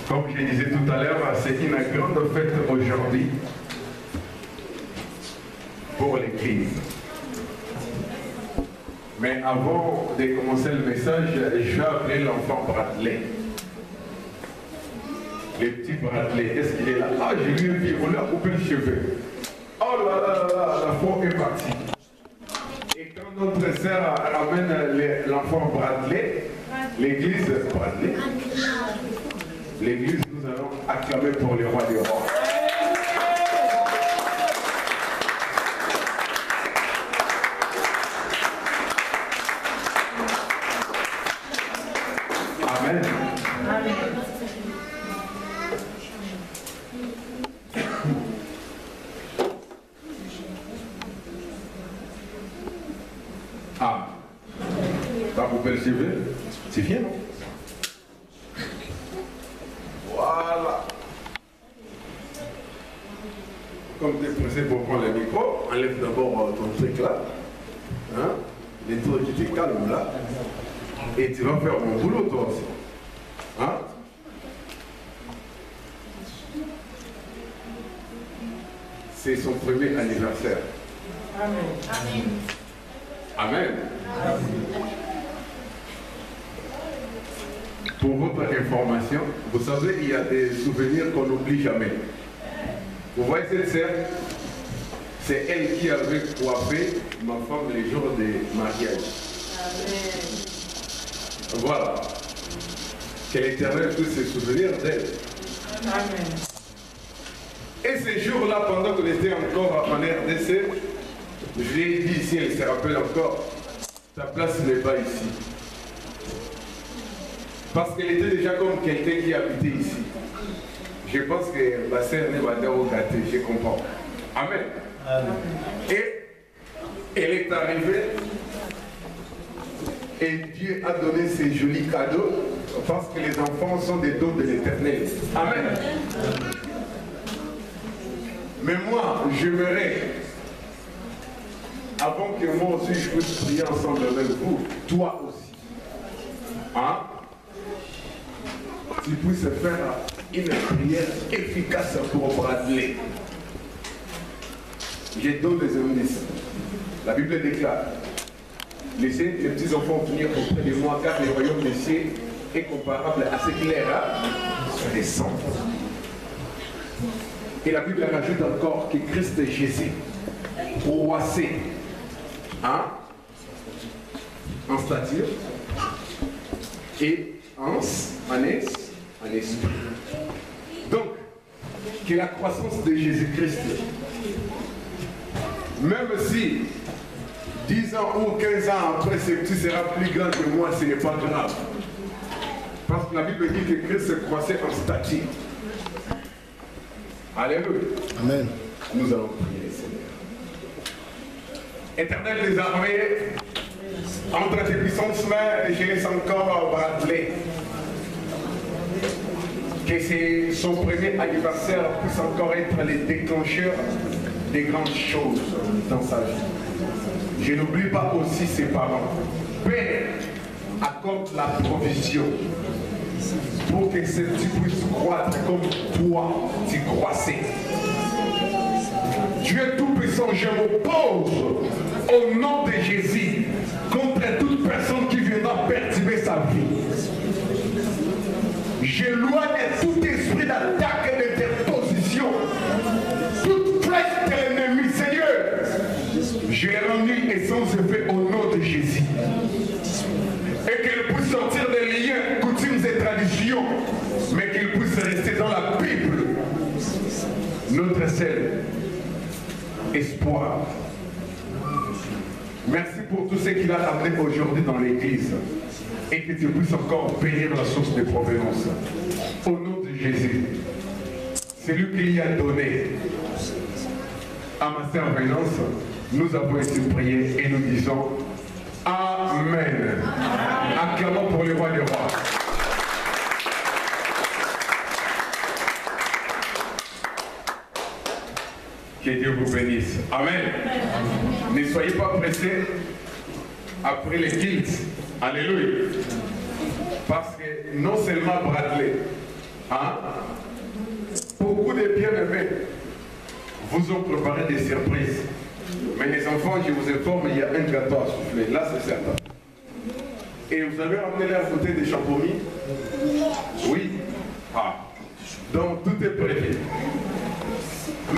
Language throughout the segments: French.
Comme je disais tout à l'heure, c'est une grande fête aujourd'hui pour l'Église. Mais avant de commencer le message, je vais appeler l'enfant Bradley. Le petit Bradley, est-ce qu'il est là? Ah, j'ai lu un livre, on lui a coupé le cheveu. Oh là là là là, la foi est partie. Et quand notre sœur ramène l'enfant Bradley, l'église Bradley, l'église, nous allons acclamer pour le roi des rois. Amen. Amen. Ah, ça vous percevez? C'est bien, non? Voilà. Comme tu es pressé pour prendre le micro, enlève d'abord ton truc là. Hein? Les trucs qui te calment là. Et tu vas faire mon boulot toi aussi. Hein? C'est son premier anniversaire. Amen. Amen. Amen. Pour votre information, vous savez, il y a des souvenirs qu'on n'oublie jamais. Vous voyez cette sœur? C'est elle qui avait coiffé ma femme les jours de mariage. Amen. Voilà. Que l'Éternel puisse se souvenir d'elle. Amen. Et ces jours-là, pendant qu'on était encore en RDC, je lui ai dit, si elle se rappelle encore, ta place n'est pas ici. Parce qu'elle était déjà comme quelqu'un qui habitait ici. Je pense que ma sœur n'est pas gâtée, je comprends. Amen. Amen. Et elle est arrivée et Dieu a donné ces jolis cadeaux parce que les enfants sont des dons de l'Éternel. Amen. Mais moi, j'aimerais, avant que moi aussi je puisse prier ensemble avec vous, toi aussi, hein, tu puisses faire une prière efficace pour Bradley. Je donne des indices. La Bible déclare, laissez les petits enfants venir auprès de moi, car le royaume des cieux est comparable à ce qu'il est sur les cendres. Et la Bible rajoute encore que Christ Jésus, croissé, hein, en stature et en esprit. Donc, que la croissance de Jésus-Christ, même si 10 ans ou 15 ans après, ce petit sera plus grand que moi, ce n'est pas grave. Parce que la Bible dit que Christ croissait en stature. Alléluia. Amen. Nous allons prier, Seigneur. Éternel des armées, entre tes puissantes mains, je laisse encore Bradley. Que son premier anniversaire puisse encore être le déclencheur des grandes choses dans sa vie. Je n'oublie pas aussi ses parents. Père, accorde la provision pour que ce petit puisse croître comme toi tu croissais. Dieu Tout-Puissant, je m'oppose au nom de Jésus contre toute personne qui viendra perturber sa vie. J'éloigne tout esprit d'attaque et d'interposition, toute flèche de l'ennemi, Seigneur. Je l'ai rendu et sans effet au nom de Jésus. Et qu'il puisse sortir des liens, coutumes et traditions, mais qu'il puisse rester dans la Bible, notre seul espoir. Merci pour tout ce qu'il a amené aujourd'hui dans l'église. Et que tu puisses encore bénir la source de provenance. Au nom de Jésus, c'est lui qui y a donné à ma surveillance. Nous avons été priés et nous disons Amen. Acclamons pour le roi des rois. Que Dieu vous bénisse. Amen. Ne soyez pas pressés après les kilts. Alléluia. Parce que non seulement Bradley, beaucoup de bien-aimés vous ont préparé des surprises. Mais les enfants, je vous informe, il y a un gâteau à souffler. Là, c'est certain. Et vous avez ramené là à côté des champomis? Oui. Donc, tout est prévu.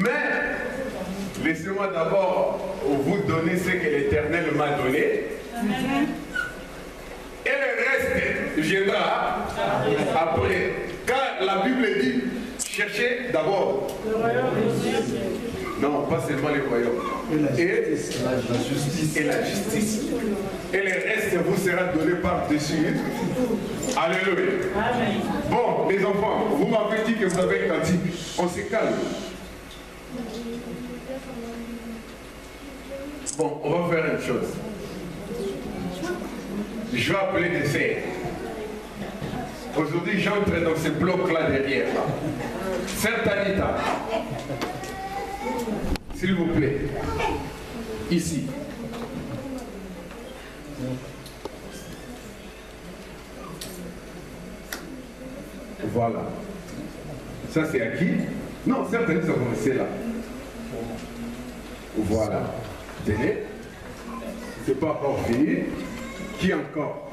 Mais, laissez-moi d'abord vous donner ce que l'Éternel m'a donné. Et le reste viendra après. Car la Bible dit, cherchez d'abord le royaume de Dieu. Non, pas seulement le royaume. Et la justice. Et le reste vous sera donné par-dessus. Alléluia. Bon, les enfants, vous m'avez dit que vous avez un cantique. On se calme. Bon, on va faire une chose. Je vais appeler des sœurs. Aujourd'hui, j'entre dans ce bloc-là derrière. Sœur Tanita, s'il vous plaît, ici. Voilà. Ça, c'est à qui? Non, Sœur Tanita, ça va rester là. Voilà. Tenez. C'est pas encore fini. Qui encore?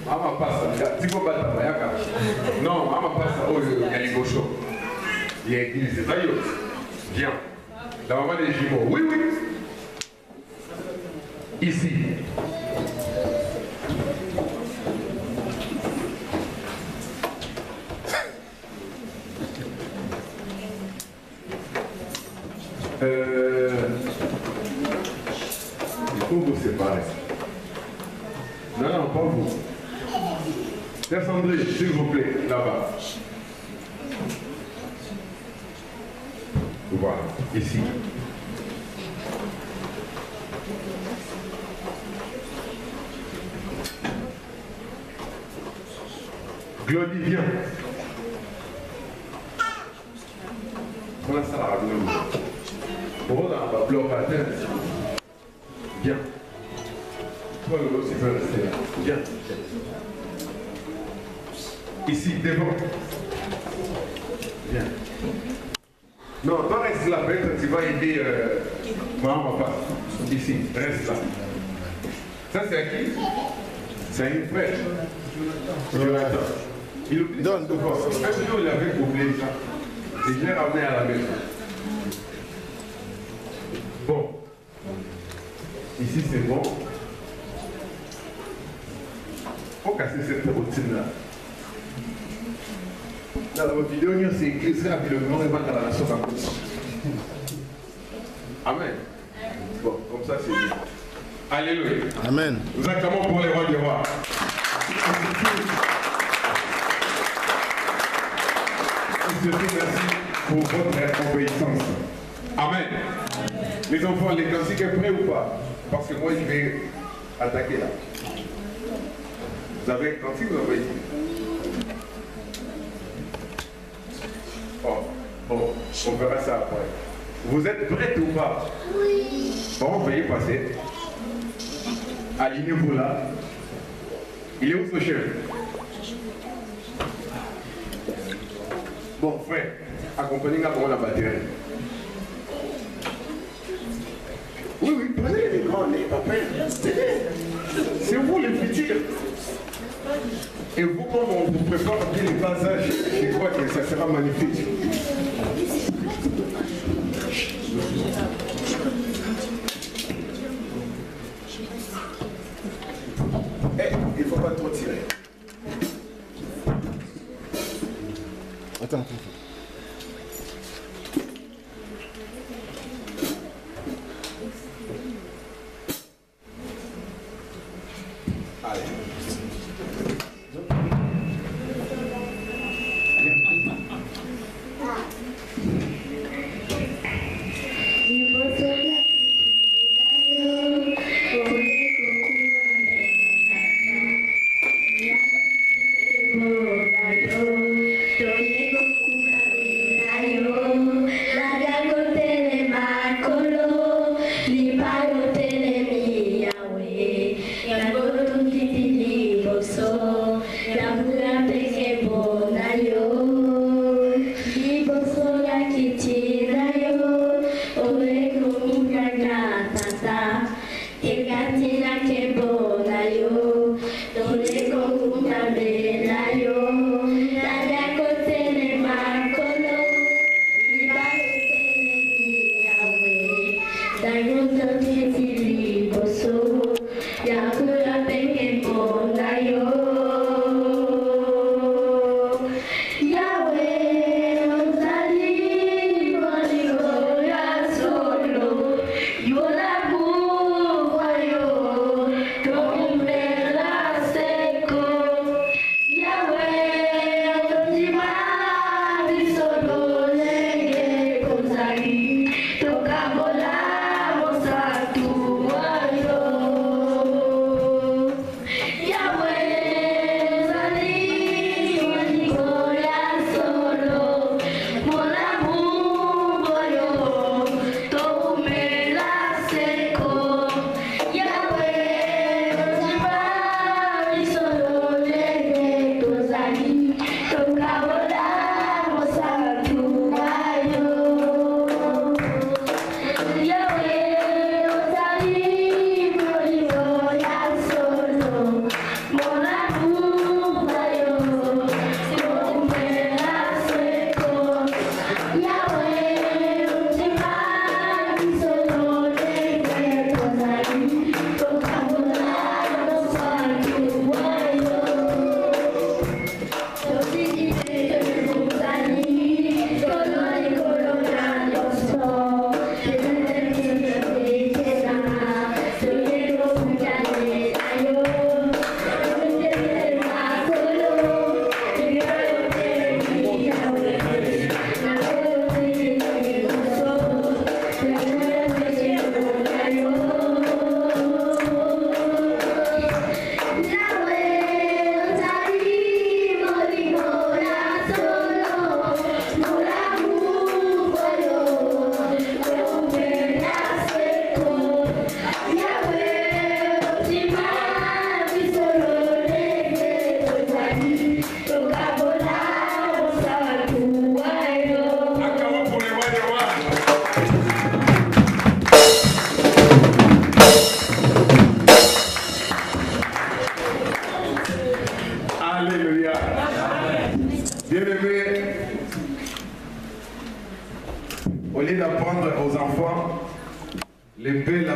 Mama passa, tipo batamayaka. Non, mama passa, oh, il y a les gauchos. Il y a l'église, c'est ça, viens. La maman des jumeaux, oui, oui. Ici. Il faut vous séparer. Non, non, pas vous. Descendez, s'il vous plaît, là-bas. Voilà, ici. Glody, viens. Comment ça va, Glody? Bon, on va bloquer la tête. Viens. Toi, le aussi peut rester là. Viens. Ici, devant. Viens. Non, toi reste là, peut-être tu vas aider maman, papa. Ici, reste là. Ça, c'est à qui? C'est à une frère. Jonathan. Il oublie ça souvent. Un jour, il avait oublié ça. Et je l'ai ramené à la maison. Bon. Ici, c'est bon. Il faut casser cette routine-là. Dans la vidéo, c'est écrit ça avec le nom et à la nation. Amen. Bon, comme ça, c'est bien. Alléluia. Amen. Nous acclamons pour les rois des rois. Merci. pour votre obéissance. Amen. Les enfants, les cantiques est prêt ou pas? Parce que moi, je vais attaquer là. Vous avez un cantique, vous avez dit? Oh, bon, on verra ça après. Vous êtes prêts ou pas? Oui. Bon, veuillez passer. Alignez-vous là. Il est où ce chef? Bon, frère, accompagnez-moi pour la batterie. Oui, oui, prenez les grands, les papiers. C'est vous les futurs. Et vous, comme on vous prépare bien les passages, je crois que ça sera magnifique. Il ne faut pas trop tirer. Attends. Allez. Bien-aimés, au lieu d'apprendre aux enfants les belles,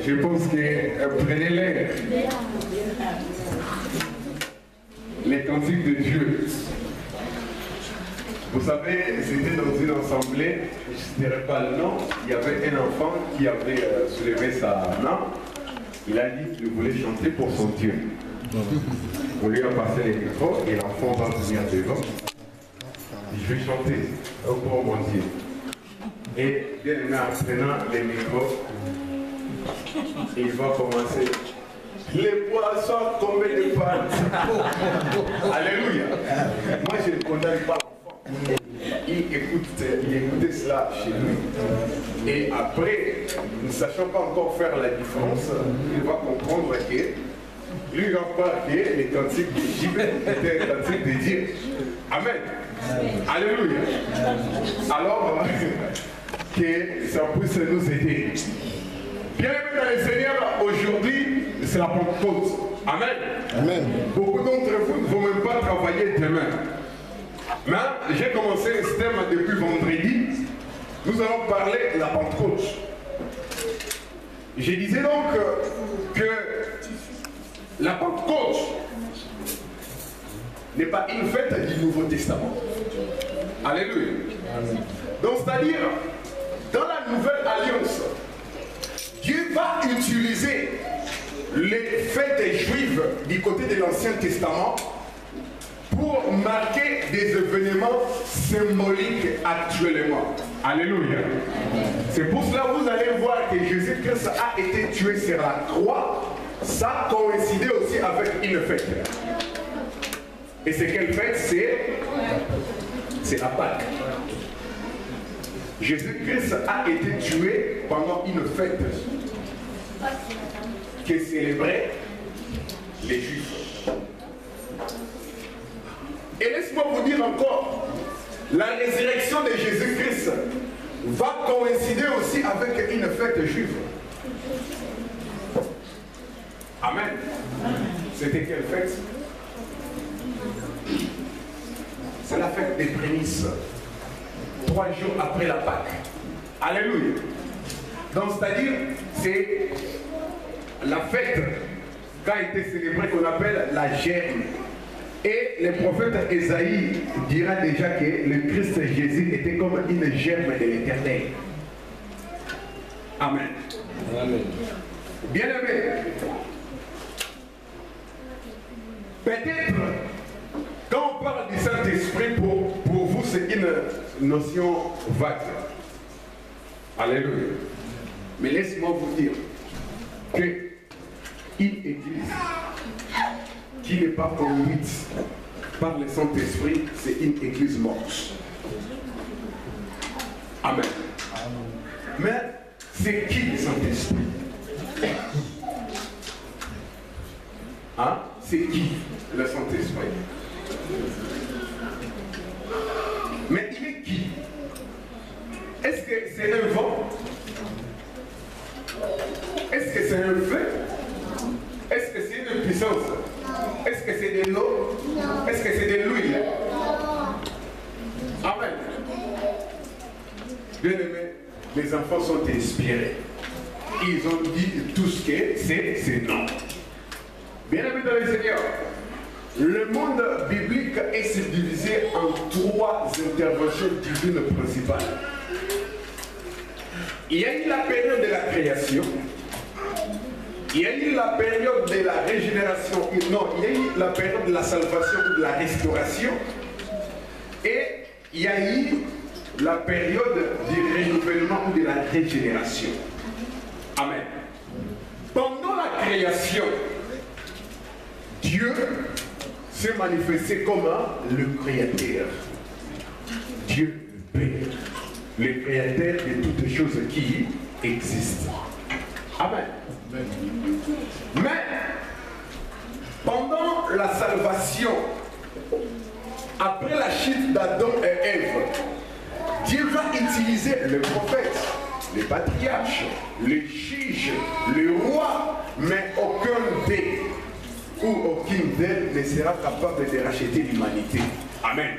je pense que prenez-les. Les cantiques de Dieu. Vous savez, c'était dans une assemblée, je ne dirais pas le nom, il y avait un enfant qui avait soulevé sa main. Il a dit qu'il voulait chanter pour son Dieu. On lui a passé les micros et l'enfant va venir devant. je vais chanter pour mon Dieu. Et bien aimé, en prenant les micros, il va commencer. Les poissons tombés de panne. Alléluia. Moi, je ne condamne pas l'enfant. Il écoutait cela chez lui. Et après, ne sachant pas encore faire la différence, il va comprendre que lui va croire que les cantiques de JB étaient les cantiques de Dieu. Amen. Alléluia. Alors, que ça puisse nous aider. Bien aimé dans le Seigneur, aujourd'hui, c'est la Pentecôte. Amen. Amen. Beaucoup d'entre vous ne vont même pas travailler demain. Mais j'ai commencé ce thème depuis vendredi. Nous allons parler de la Pentecôte. Je disais donc que la Pentecôte n'est pas une fête du Nouveau Testament. Alléluia. Amen. Donc, c'est-à-dire, dans la Nouvelle Alliance, Dieu va utiliser les fêtes juives du côté de l'Ancien Testament pour marquer des événements symboliques actuellement. Alléluia. C'est pour cela que vous allez voir que Jésus-Christ a été tué sur la croix. Ça coïncidait aussi avec une fête. Et c'est quelle fête? C'est la Pâque. Jésus-Christ a été tué pendant une fête que célébraient les Juifs. Et laisse-moi vous dire encore, la résurrection de Jésus-Christ va coïncider aussi avec une fête juive. Amen. C'était quelle fête? C'est la fête des prémices. 3 jours après la Pâque. Alléluia. Donc, c'est-à-dire, c'est la fête qui a été célébrée qu'on appelle la germe. Et le prophète Ésaïe dira déjà que le Christ Jésus était comme une germe de l'Éternel. Amen. Amen. Bien-aimé, peut-être, quand on parle du Saint-Esprit, pour vous, c'est une notion vague. Alléluia. Mais laisse-moi vous dire qu'une église qui n'est pas conduite par le Saint-Esprit, c'est une église morte. Amen. Mais c'est qui le Saint-Esprit? Hein? C'est qui le Saint-Esprit? Mais il est qui? Est-ce que c'est un vent? Est-ce que c'est un feu? Est-ce que c'est une puissance? Est-ce que c'est de l'eau? Est-ce que c'est de l'huile? Amen. Bien aimé, les enfants sont inspirés. Ils ont dit tout ce que c'est non. Bien aimé dans le Seigneur, le monde biblique est subdivisé en 3 interventions divines principales. Il y a eu la période de la création, il y a eu la période de la régénération, non, il y a eu la période de la salvation ou de la restauration, et il y a eu la période du renouvellement ou de la régénération. Amen. Pendant la création, Dieu s'est manifesté comme le créateur. Dieu le Père, le créateur de toutes choses qui existent. Amen. Mais pendant la salvation, après la chute d'Adam et Ève, Dieu va utiliser le prophète, les patriarches, les juges, les rois, mais aucun d'eux ou aucune d'elles ne sera capable de racheter l'humanité. Amen.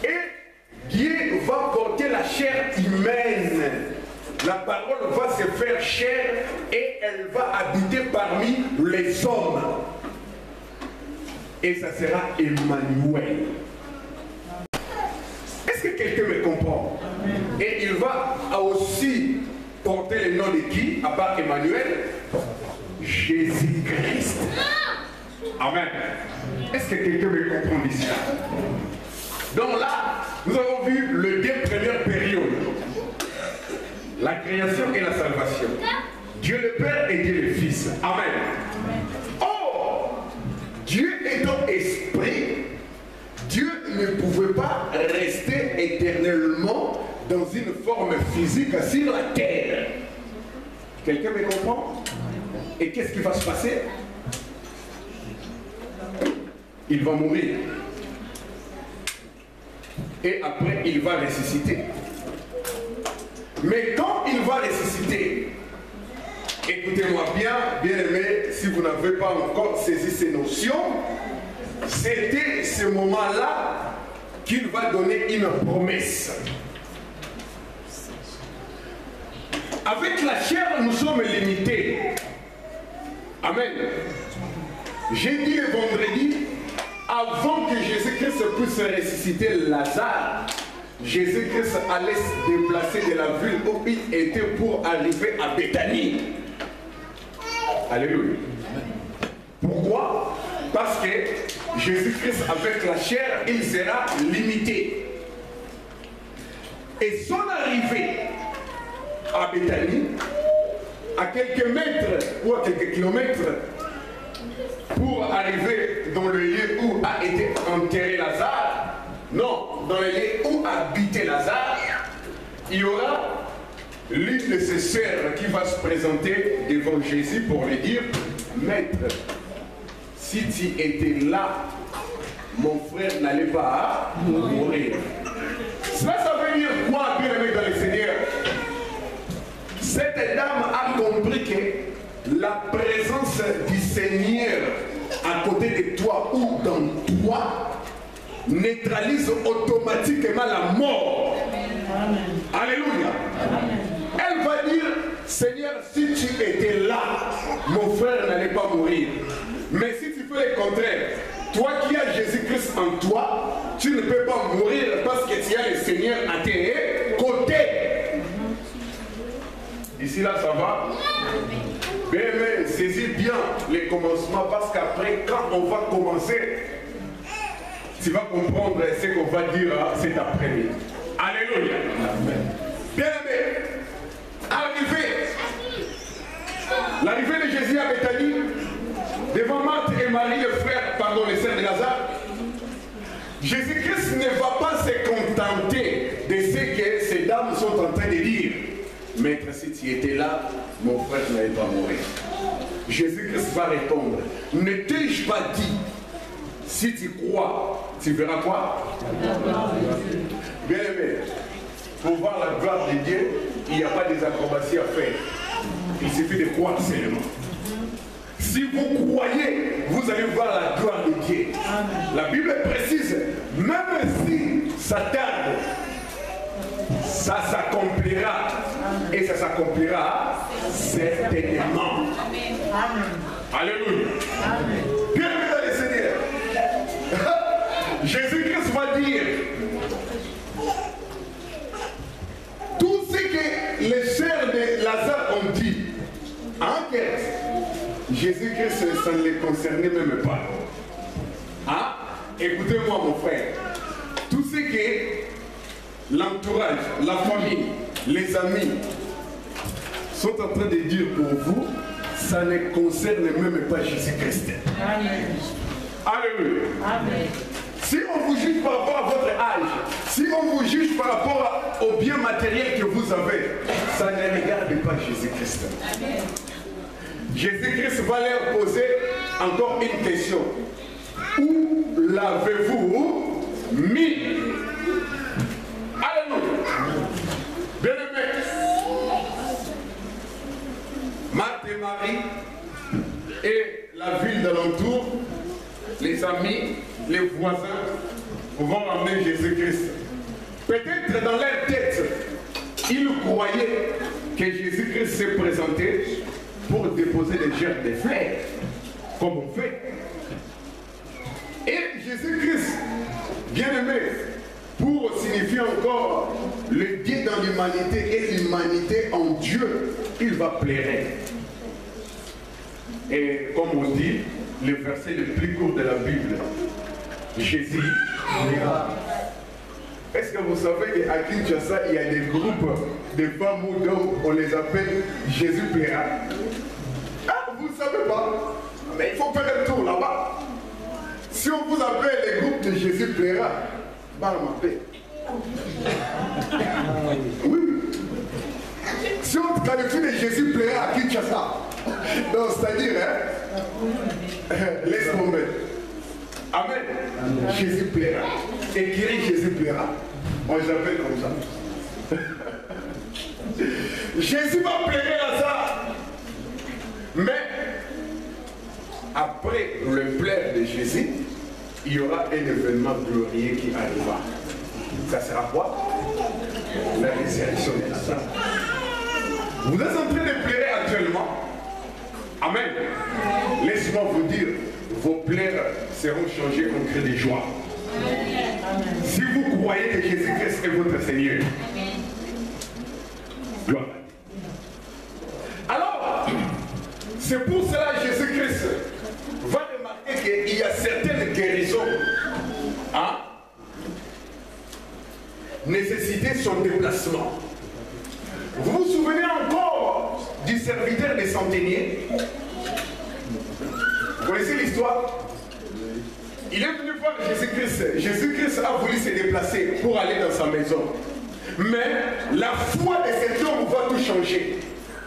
Et Dieu va porter la chair humaine. La parole va se faire chair et elle va habiter parmi les hommes. Et ça sera Emmanuel. Est-ce que quelqu'un me comprend? Et il va aussi porter le nom de qui, à part Emmanuel? Jésus-Christ. Amen. Est-ce que quelqu'un me comprend ici? Donc là, ne pouvait pas rester éternellement dans une forme physique sur la terre. Quelqu'un me comprend? Et qu'est-ce qui va se passer? Il va mourir. Et après, il va ressusciter. Mais quand il va ressusciter, écoutez-moi bien, bien-aimés, si vous n'avez pas encore saisi ces notions, c'était ce moment-là qu'il va donner une promesse. Avec la chair, nous sommes limités. Amen. J'ai dit le vendredi, avant que Jésus-Christ puisse ressusciter Lazare, Jésus-Christ allait se déplacer de la ville où il était pour arriver à Béthanie. Alléluia. Pourquoi? Parce que Jésus-Christ, avec la chair, il sera limité. Et son arrivée à Béthanie, à quelques mètres ou à quelques kilomètres, pour arriver dans le lieu où a été enterré Lazare, non, dans le lieu où habitait Lazare, il y aura l'une de ses sœurs qui va se présenter devant Jésus pour lui dire, Maître, si tu étais là, mon frère n'allait pas mourir. Cela, ça veut dire quoi, bien aimé dans le Seigneur? Cette dame a compris que la présence du Seigneur à côté de toi ou dans toi neutralise automatiquement la mort. Amen. Alléluia. Amen. Elle va dire, Seigneur, si tu étais là, mon frère n'allait pas mourir. Mais si tu fais le contraire, toi qui as Jésus-Christ en toi, tu ne peux pas mourir parce que tu as le Seigneur à tes côtés. Ici là, ça va? Mais saisis bien les commencements parce qu'après, quand on va commencer, tu vas comprendre ce qu'on va dire cet après-midi. Alléluia. Bien aimé, l'arrivée de Jésus à Béthanie, devant Marthe et Marie, les sœurs de Lazare, Jésus-Christ ne va pas se contenter de ce que ces dames sont en train de dire. Maître, si tu étais là, mon frère n'allait pas mourir. Jésus-Christ va répondre, ne t'ai-je pas dit, si tu crois, tu verras quoi? Bien aimé, pour voir la gloire de Dieu, il n'y a pas des acrobaties à faire. Il suffit de croire seulement. Si vous croyez, vous allez voir la gloire de Dieu. La Bible précise, même si ça tarde, ça s'accomplira. Et ça s'accomplira certainement. Alléluia. Bien aimé dans le Seigneur. Jésus-Christ va dire tout ce que les sœurs de Lazare ont dit. Enquête. Jésus-Christ, ça ne les concernait même pas. Hein? Écoutez-moi mon frère. Tout ce que l'entourage, la famille, les amis sont en train de dire pour vous, ça ne concerne même pas Jésus-Christ. Amen. Alléluia. Amen. Si on vous juge par rapport à votre âge, si on vous juge par rapport au bien matériel que vous avez, ça ne regarde pas Jésus-Christ. Amen. Jésus-Christ va leur poser encore une question. Où l'avez-vous mis? Alléluia. Bien-aimés, Marthe et Marie et la ville d'alentour, les amis, les voisins vont emmener Jésus-Christ. Peut-être dans leur tête, ils croyaient que Jésus-Christ s'est présenté pour déposer des gerbes de fleurs, comme on fait. Et Jésus-Christ, bien-aimé, pour signifier encore le Dieu dans l'humanité et l'humanité en Dieu, il va plaire. Et comme on dit, le verset le plus court de la Bible, Jésus plaira. Est-ce que vous savez qu'à Kinshasa, il y a des groupes de femmes ou d'hommes, on les appelle Jésus plaira? Ah, vous ne savez pas? Mais il faut faire un tour là-bas. Si on vous appelle les groupes de Jésus plaira, Bah, ma paix. Oui. Si on qualifie de Jésus plaira à Kinshasa, donc c'est-à-dire, laisse tomber. Amen. Jésus plaira. Et guérir, Jésus plaira. On l'appelle comme ça. Jésus va plaire à ça. Mais après le plaire de Jésus, il y aura un événement glorieux qui arrivera. Ça sera quoi? La résurrection de Lazare. Vous êtes en train de pleurer actuellement. Amen. Laissez-moi vous dire, vos pleurs seront changés en cris de joie. Si vous croyez que Jésus-Christ est votre Seigneur. Gloire. Alors, c'est pour cela que Jésus-Christ va remarquer qu'il y a certaines guérisons. Hein? Nécessiter son déplacement. Vous vous souvenez encore du serviteur des centeniers? Vous connaissez l'histoire? Il est venu voir Jésus-Christ. Jésus-Christ a voulu se déplacer pour aller dans sa maison. Mais la foi de cet homme va tout changer.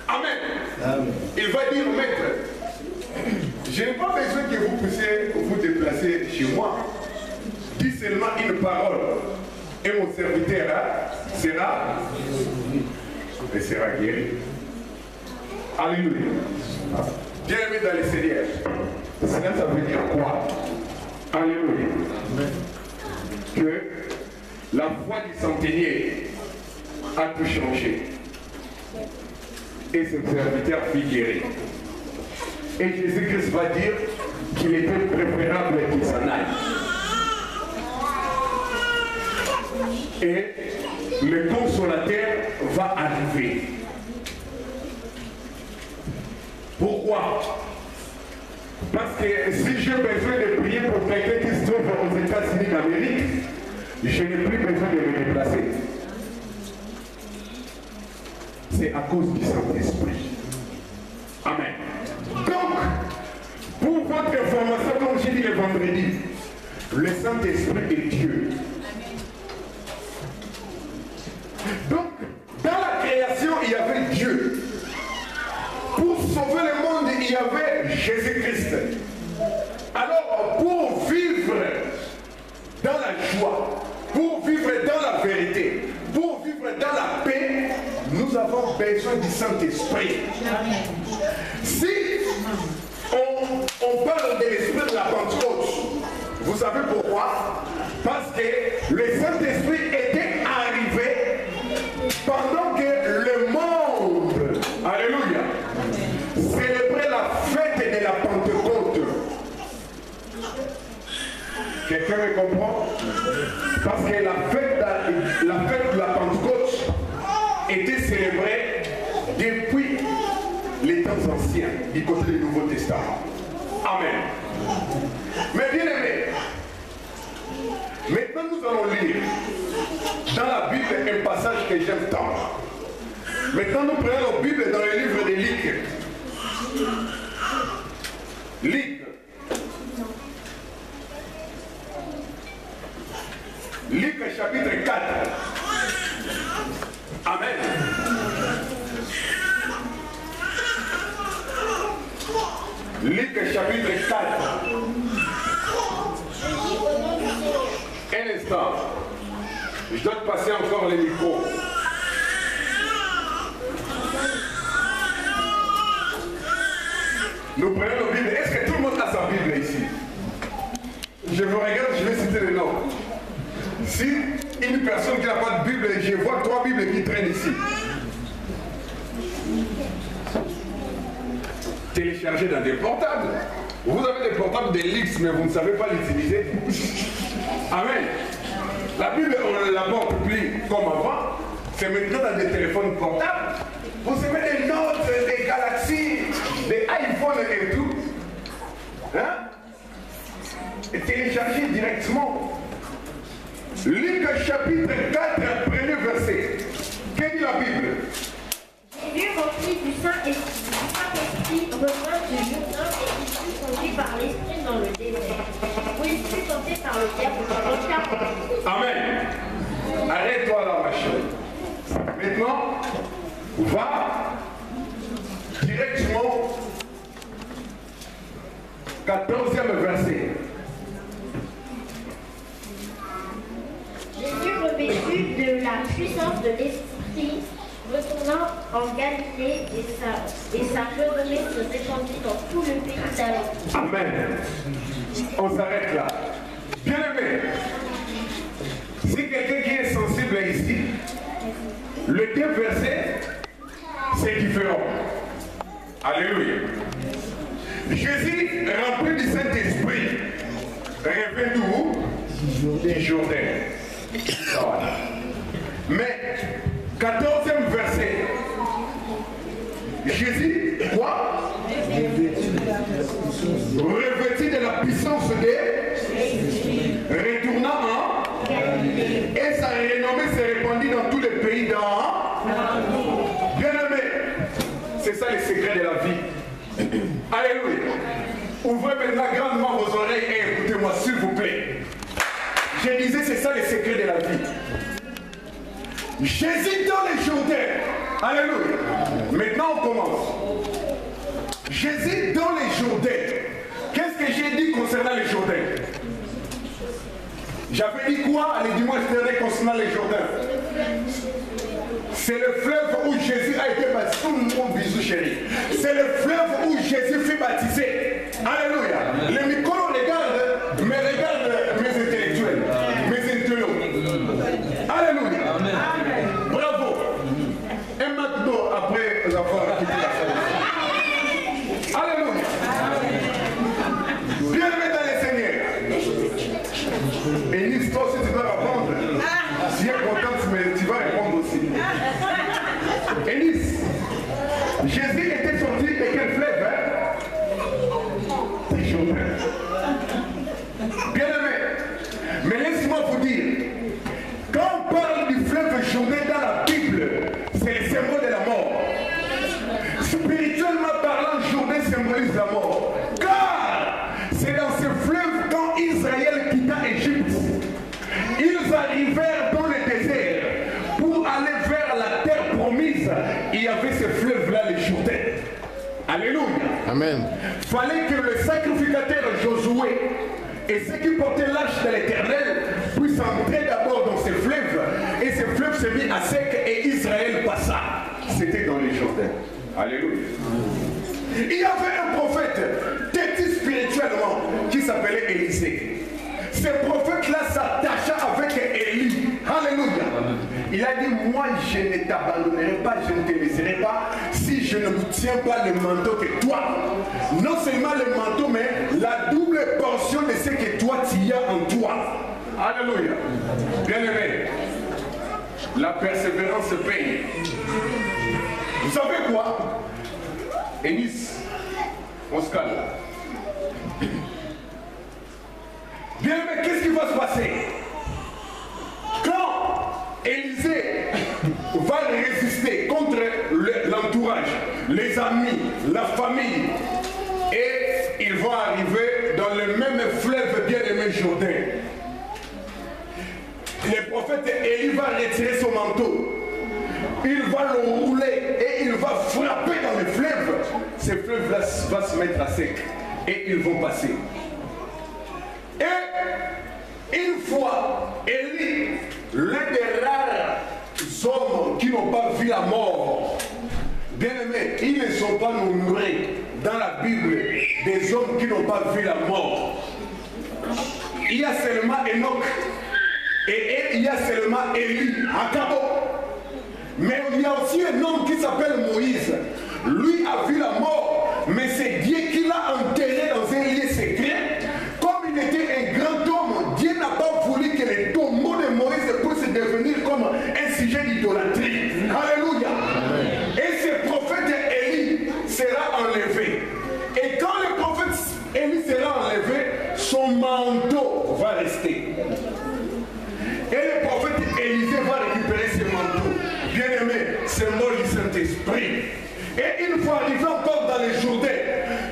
Amen. Amen. Il va dire, maître, je n'ai pas besoin que vous puissiez vous déplacer chez moi. Dis seulement une parole. Et mon serviteur sera guéri. Alléluia. Bien-aimé dans les Seigneurs. Cela, ça veut dire quoi? Alléluia. Que la foi du centenier a tout changé. Et ce serviteur fut guéri. Et Jésus-Christ va dire qu'il était préférable qu'il s'en aille. Et le consolateur va arriver. Pourquoi? Parce que si j'ai besoin de prier pour quelqu'un qui se trouve aux États-Unis d'Amérique, je n'ai plus besoin de me déplacer. C'est à cause du Saint-Esprit. Amen. Donc, pour votre information, comme j'ai dit le vendredi, le Saint-Esprit est Dieu. Donc, dans la création, il y avait Dieu. Pour sauver le monde, il y avait Jésus-Christ. Alors, pour vivre dans la joie, pour vivre dans la vérité, pour vivre dans la paix, nous avons besoin du Saint-Esprit. Si on parle de l'esprit de la Pentecôte, vous savez pourquoi? Parce que le Saint-Esprit était arrivé pendant que le monde, alléluia, célébrait la fête de la Pentecôte. Quelqu'un me comprend? Parce que la fête de la Pentecôte était célébrée depuis les temps anciens, du côté du Nouveau Testament. Amen. Mais bien aimé, maintenant nous allons lire dans la Bible un passage que j'aime tant. Maintenant nous prenons la Bible dans le livre de Luc. Luc chapitre 4. Amen. Luc chapitre 4. Un instant. Je dois te passer encore le micro. Nous prenons la Bible. Est-ce que tout le monde a sa Bible ici? Je vous regarde, je vais citer les noms. Si une personne qui n'a pas de Bible, je vois 3 Bibles qui traînent ici. Téléchargez dans des portables. Vous avez des portables de luxe, mais vous ne savez pas l'utiliser. Amen. La Bible, on ne l'apporte plus comme avant. C'est maintenant dans des téléphones portables. Vous avez des notes, des Galaxy, des iPhones et tout. Hein? Et téléchargez directement. Luc chapitre 4, premier verset. Qu'est-ce que la Bible? Jésus, rempli du Saint-Esprit, revint du Jourdain et il fut conduit par l'Esprit dans le désert, où il fut tenté par le diable pendant 40 jours. Amen. va directement 14e verset. Jésus, revêtu de la puissance de l'Esprit, retournant en Galilée et sa renommée se répandit dans tout le pays d'Alentour. Amen. On s'arrête là. Bien aimé, si quelqu'un qui est sensible ici, le 2 verset, c'est différent. Alléluia. Jésus, rempli du Saint-Esprit, revient d'où? Du Jourdain. Voilà. Mais, 14e verset, Jésus, quoi? Revêtu de la puissance de, retournant en, et sa renommée s'est répandue dans tous les pays d'en. Bien aimé, c'est ça le secret de la vie. Alléluia. Ouvrez maintenant grandement vos oreilles et écoutez-moi s'il vous plaît. Je disais c'est ça le secret de la vie. Jésus dans les Jourdains. Alléluia. Maintenant on commence. Jésus dans les Jourdains. Qu'est-ce que j'ai dit concernant les Jourdains? J'avais dit quoi les dimanches derniers concernant les Jourdains? C'est le fleuve où Jésus a été baptisé. Mon bisou chéri. C'est le fleuve où Jésus fut baptisé. Alléluia. Les micros regardent, mais regardent mes intellectuels, mes intellos. Alléluia. Amen. Bravo. Un maintenant après avoir quitté la salle. Alléluia. Bienvenue dans les Seigneurs. Et une histoire, si tu dois répondre, si tu es contente, mais tu vas répondre aussi. Élise, Jésus était sorti de quel fleuve? Des Jourdains. Bien aimé, mais laisse-moi vous dire, quand on parle du fleuve Jourdain dans la Bible, c'est le symbole de la mort. Spirituellement parlant, Jourdain symbolise la mort. Car c'est dans ce fleuve quand Israël quitta Égypte, ils arrivèrent dans le désert pour aller vers la terre promise. Il y avait ce fleuve-là, le Jourdain. Alléluia. Amen. Fallait que le sacrificateur Josué et ceux qui portaient l'arche de l'Éternel puissent entrer d'abord dans ce fleuve. Et ce fleuve s'est mis à sec et Israël passa. C'était dans les Jourdains. Alléluia. Il y avait un prophète, têtu spirituellement, qui s'appelait Élisée. Ce prophète-là s'attacha avec Élie. Alléluia. Il a dit, moi je ne t'abandonnerai pas, je ne te laisserai pas si je ne vous tiens pas le manteau que toi. Non seulement le manteau, mais la double portion de ce que toi tu as en toi. Alléluia. Bien aimé, la persévérance paye. Vous savez quoi? Élis, on se calme. Bien aimé, qu'est-ce qui va se passer? Quand Élisée va résister contre l'entourage, les amis, la famille, et ils vont arriver dans le même fleuve bien-aimé Jourdain. Le prophète Élie va retirer son manteau. Il va le rouler et il va frapper dans le fleuve. Ce fleuve-là va se mettre à sec et ils vont passer. Et une fois, Élie, l'un des rares hommes qui n'ont pas vu la mort, bien aimé, ils ne sont pas nombreux dans la Bible des hommes qui n'ont pas vu la mort. Il y a seulement Enoch et il y a seulement Élie, Akabo. Mais il y a aussi un homme qui s'appelle Moïse. Lui a vu la mort, mais c'est Dieu qui l'a enterré dans un lieu secret. Comme il était un grand homme, Dieu n'a pas voulu que les tombeaux de Moïse puissent devenir comme un sujet d'idolâtrie. Alléluia. Et ce prophète Élie sera enlevé. Et quand le prophète Élie sera enlevé, son manteau va rester. Et le prophète Élisée va récupérer ce manteau. Bien aimé, symbole du Saint-Esprit. Et une fois arrivé encore dans les Jourdains,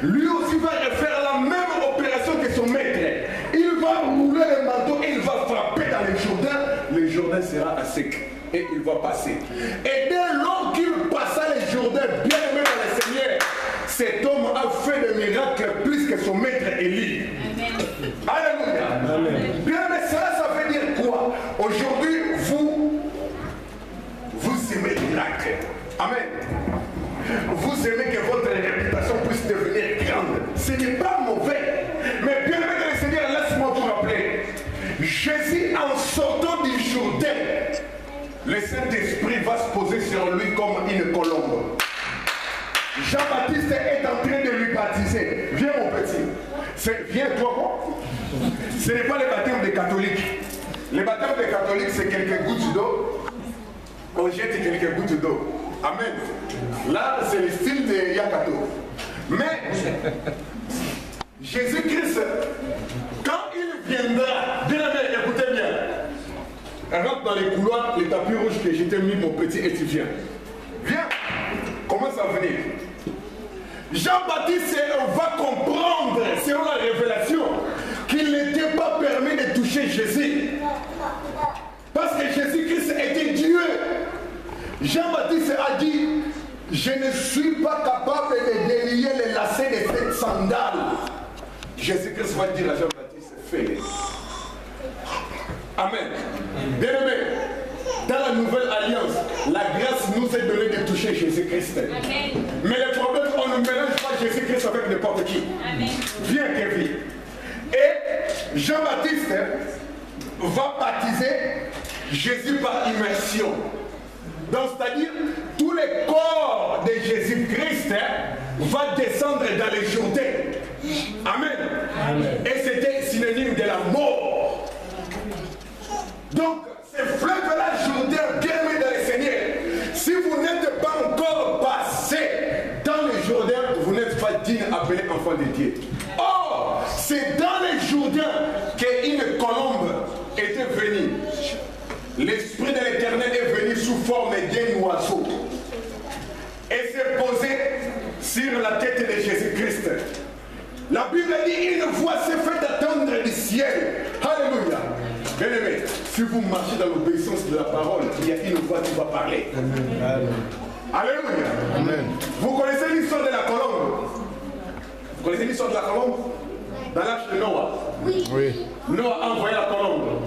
lui aussi va faire la même opération que son maître. Il va rouler le manteau et il va frapper dans les Jourdains. Le Jourdain sera à sec. et il va passer. Et dès lors qu'il passa le Jourdain, bien aimé dans le Seigneur, cet homme a fait des miracles plus que son maître Élie. Alléluia. Amen. Bien aimé, ça veut dire quoi? Aujourd'hui, vous aimez les miracles. Amen. Vous aimez que votre réputation puisse devenir grande. Ce n'est pas mauvais. Mais bien aimé dans le Seigneur, laisse-moi vous rappeler. Jésus, en sortant du Jourdain, le Saint-Esprit va se poser sur lui comme une colombe. Jean-Baptiste est en train de lui baptiser. Viens mon petit. Viens toi quoi? Ce n'est pas le baptême des catholiques. Le baptême des catholiques, c'est quelques gouttes d'eau. On jette quelques gouttes d'eau. Amen. Là, c'est le style de Yakato. Mais Jésus-Christ, quand il viendra, bien aimé, écoutez bien, rentre dans les couloirs, les tapis rouges que j'étais mis, mon petit étudiant. Viens, commence à venir. Jean-Baptiste va comprendre, selon la révélation, qu'il n'était pas permis de toucher Jésus. Parce que Jésus-Christ était Dieu. Jean-Baptiste a dit, je ne suis pas capable de délier les lacets de cette sandale. Jésus-Christ va dire à Jean-Baptiste, fais-le. Amen. Bien-aimé, dans la nouvelle alliance, la grâce nous est donnée de toucher Jésus-Christ. Mais le problème, on ne mélange pas Jésus-Christ avec n'importe qui. Amen. Viens, Kevin. Et Jean-Baptiste va baptiser Jésus par immersion. Donc, c'est-à-dire, tout le corps de Jésus-Christ va descendre dans les Jourdains. Amen. Amen. Et c'était synonyme de la mort. Donc, ce fleuve-là, Jourdain, bien aimé dans le Seigneur, si vous n'êtes pas encore passé dans le Jourdain, vous n'êtes pas digne appelé enfant de Dieu. Or, c'est dans le Jourdain qu'une colombe était venue. L'Esprit de l'Éternel est venu sous forme d'un oiseau et s'est posé sur la tête de Jésus-Christ. La Bible dit une voix s'est fait attendre du ciel. Alléluia. Bien aimé, si vous marchez dans l'obéissance de la parole, il y a une voix qui va parler. Amen. Alléluia. Amen. Vous connaissez l'histoire de la colombe? Vous connaissez l'histoire de la colombe? Dans l'âge de Noah. Oui. Noah a envoyé la colombe.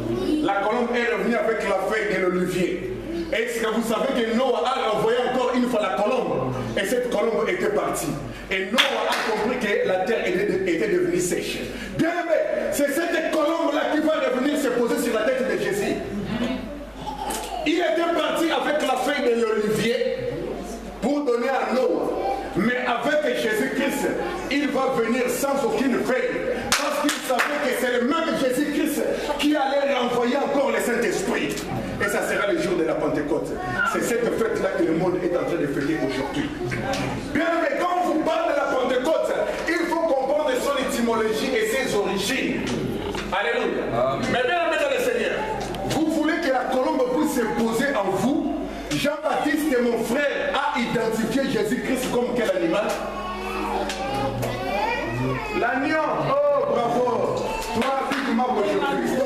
La colombe est revenue avec la feuille de l'olivier. Est-ce que vous savez que Noah a renvoyé encore une fois la colombe? Et cette colombe était partie. Et Noah a compris que la terre était devenue sèche. Bien aimé, c'est cette colombe-là qui va revenir se poser sur la tête de Jésus. Il était parti avec la feuille de l'olivier pour donner à Noah. Mais avec Jésus-Christ, il va venir sans aucune feuille. Parce qu'il savait que c'est le même Jésus-Christ qui allait renvoyer encore le Saint-Esprit. Et ça sera le jour de la Pentecôte. C'est cette fête-là que le monde est en train de fêter aujourd'hui. Bien, mais quand on vous parle de la Pentecôte, il faut comprendre son étymologie et ses origines. Alléluia. Mais bien, dans le Seigneur, vous voulez que la colombe puisse se poser en vous. Jean-Baptiste, mon frère, a identifié Jésus-Christ comme quel animal? L'agneau. Oh, bravo. Toi, dis-moi aujourd'hui.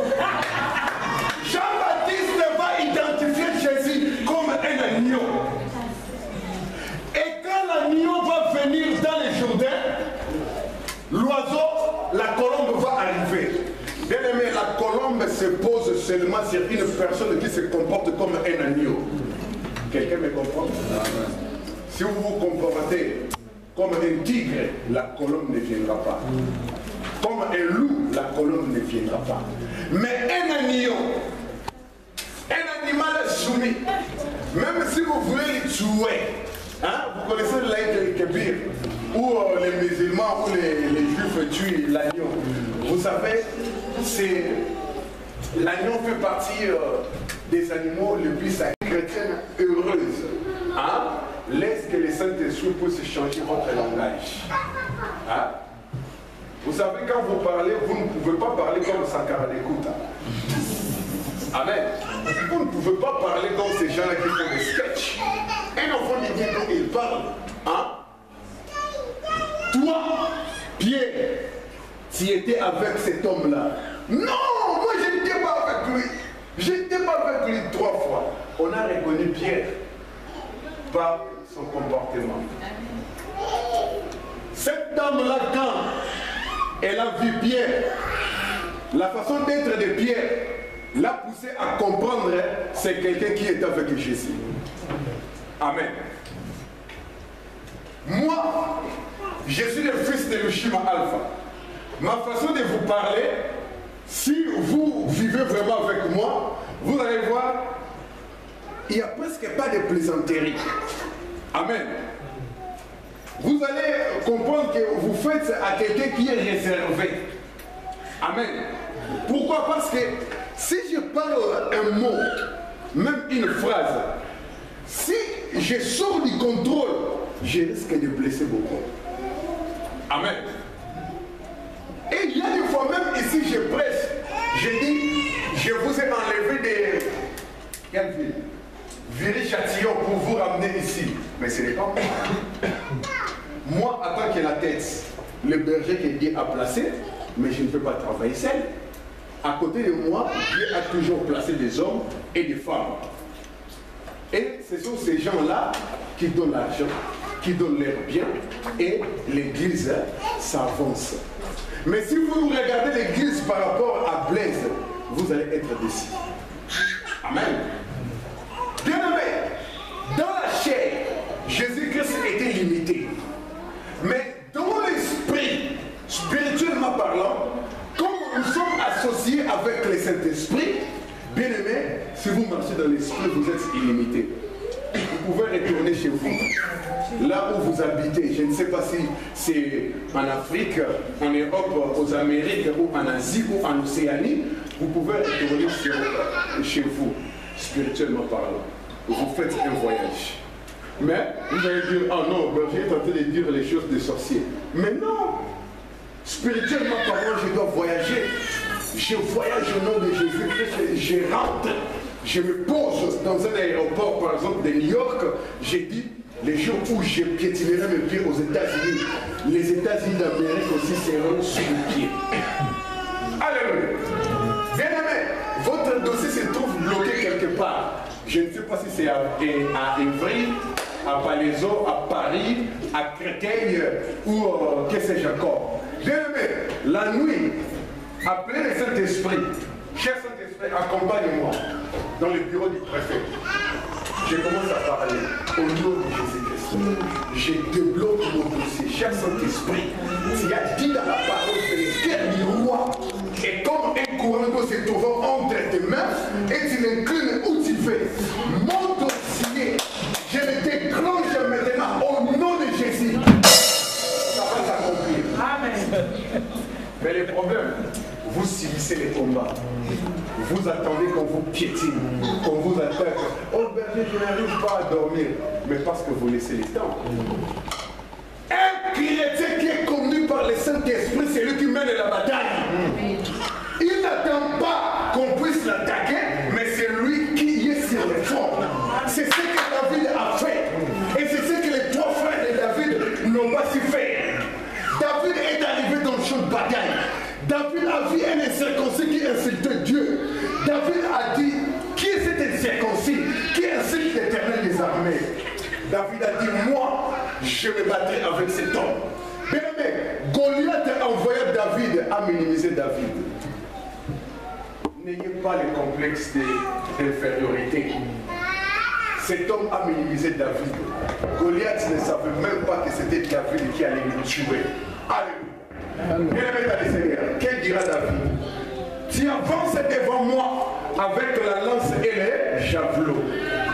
Jean-Baptiste va identifier Jésus comme un agneau. Et quand l'agneau va venir dans les Jourdains, l'oiseau, la colombe va arriver. Bien aimé, la colombe se pose seulement sur une personne qui se comporte comme un agneau. Quelqu'un me comprend? Si vous vous comportez comme un tigre, la colombe ne viendra pas. Comme un loup, la colombe ne viendra pas. Mais un agneau, un animal soumis, même si vous voulez le tuer, hein, vous connaissez l'Aïd el-Kébir, où les musulmans ou les juifs tuent l'agneau. Vous savez, l'agneau fait partie des animaux les plus sacrés. Chrétienne heureuse, hein? Laisse que les Saint-Esprit puissent changer votre langage. Hein? Vous savez, quand vous parlez, vous ne pouvez pas parler comme Sankara d'écoute. Amen. Vous ne pouvez pas parler comme ces gens-là qui font des sketchs. Un enfant de Dieu, quand il parle, hein? Toi, Pierre, tu étais avec cet homme-là. Non, moi je n'étais pas avec lui. J'étais pas avec lui 3 fois. On a reconnu Pierre par son comportement. Cette dame-là, quand elle a vu Pierre, la façon d'être de Pierre l'a poussé à comprendre c'est quelqu'un qui est avec Jésus. Amen. Moi, je suis le fils de Lushima Alpha. Ma façon de vous parler, si vous vivez vraiment avec moi, vous allez voir, il n'y a presque pas de plaisanterie. Amen. Vous allez comprendre que vous faites à quelqu'un qui est réservé. Amen. Pourquoi? Parce que si je parle un mot, même une phrase, si je sors du contrôle, je risque de blesser beaucoup. Amen. Et il y a des fois même ici, je prêche, je dis, je vous ai enlevé des... Quelle ville? Viry-Châtillon pour vous ramener ici. Mais ce n'est pas moi. Moi, en tant que la tête, le berger que Dieu a placé, mais je ne peux pas travailler seul. À côté de moi, Dieu a toujours placé des hommes et des femmes. Et ce sont ces gens-là qui donnent l'argent, qui donnent leurs biens, et l'église s'avance. Mais si vous regardez l'église par rapport à Blaise, vous allez être déçus. Amen. Bien aimé, dans la chair, Jésus-Christ était limité. Mais dans l'esprit, spirituellement parlant, comme nous sommes associés avec le Saint-Esprit, bien aimé, si vous marchez dans l'esprit, vous êtes illimité. Vous pouvez retourner chez vous, là où vous habitez. Je ne sais pas si c'est en Afrique, en Europe, aux Amériques, ou en Asie, ou en Océanie. Vous pouvez retourner chez vous, spirituellement parlant. Vous faites un voyage. Mais vous allez dire, oh non, berger est en train de dire les choses des sorciers. Mais non, spirituellement parlant, je dois voyager. Je voyage au nom de Jésus-Christ, je rentre, je me pose dans un aéroport, par exemple de New York. J'ai dit, les jours où je piétinerai mes pieds aux États-Unis, les États-Unis d'Amérique aussi seront sous les pieds. Alléluia. Bien aimé, votre dossier se trouve bloqué quelque part. Je ne sais pas si c'est à Évry, à Palaiseau, à Paris, à Créteil ou que sais-je encore. Bien aimé, la nuit, appelez le Saint-Esprit. Cher Saint-Esprit, accompagne-moi dans le bureau du préfet. Je commence à parler au nom de Jésus-Christ. Je débloque mon dossier. Cher Saint-Esprit, tu as dit dans la parole que le cœur du roi est comme un courant d'eau se trouvant entre tes mains et tu l'inclines où tu veux. Mon dossier, je le déclenche maintenant au nom de Jésus. Ça va s'accomplir. Amen. Mais le problème, vous subissez les combats. Vous attendez qu'on vous piétine, qu'on vous attaque. Oh berger, je n'arrive pas à dormir. Mais parce que vous laissez le temps. Un chrétien qui est conduit par le Saint-Esprit, c'est lui qui mène la bataille. Il n'attend pas qu'on puisse l'attaquer, mais c'est lui qui est sur le front. C'est ce que David a fait. Et c'est ce que les 3 frères de David n'ont pas su faire. David est arrivé dans le champ de bataille. David a vu un incirconcis qui insultait Dieu. David a dit, qui est cet incirconcis qui insulte l'Éternel des armées? David a dit, moi, je me battrai avec cet homme. Bien aimé, Goliath a envoyé David à minimiser David. N'ayez pas le complexe d'infériorité. Cet homme a minimisé David. Goliath ne savait même pas que c'était David qui allait le tuer. Alléluia. Bien-aimé dans le Seigneur, qu'est-ce dira David? Tu avances devant moi avec la lance et les javelots.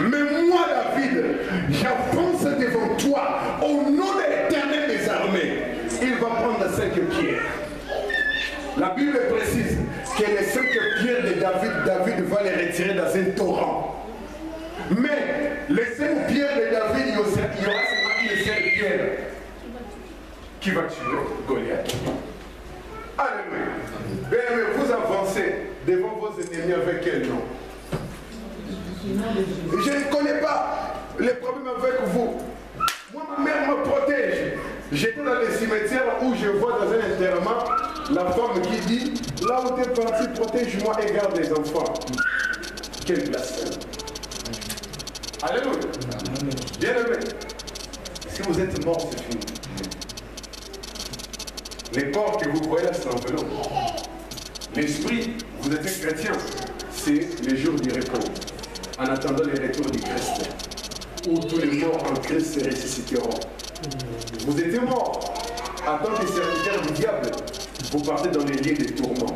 Mais moi, David, j'avance devant toi au nom de l'Éternel des armées. Il va prendre 5 pierres. La Bible précise que les 5 pierres de David va les retirer dans un torrent. Mais les 5 pierres de David, il y aura seulement une seule pierre qui va tuer Goliath. Alléluia. Bien, vous avancez devant vos ennemis avec quel nom? Je ne connais pas les problèmes avec vous. Moi, ma mère me protège. J'étais dans les cimetières où je vois dans un enterrement la femme qui dit, là où tu es parti, protège-moi et garde les enfants. Quel blasphème. Alléluia. Bien aimé. Si vous êtes mort, c'est fini. Les corps que vous voyez là, c'est un vélo. L'esprit, vous êtes un chrétien, c'est les jours du repos. En attendant le retour du Christ, où tous les morts en Christ se ressusciteront. Vous étiez mort en tant que serviteur du diable. Vous partez dans les lieux de tourments.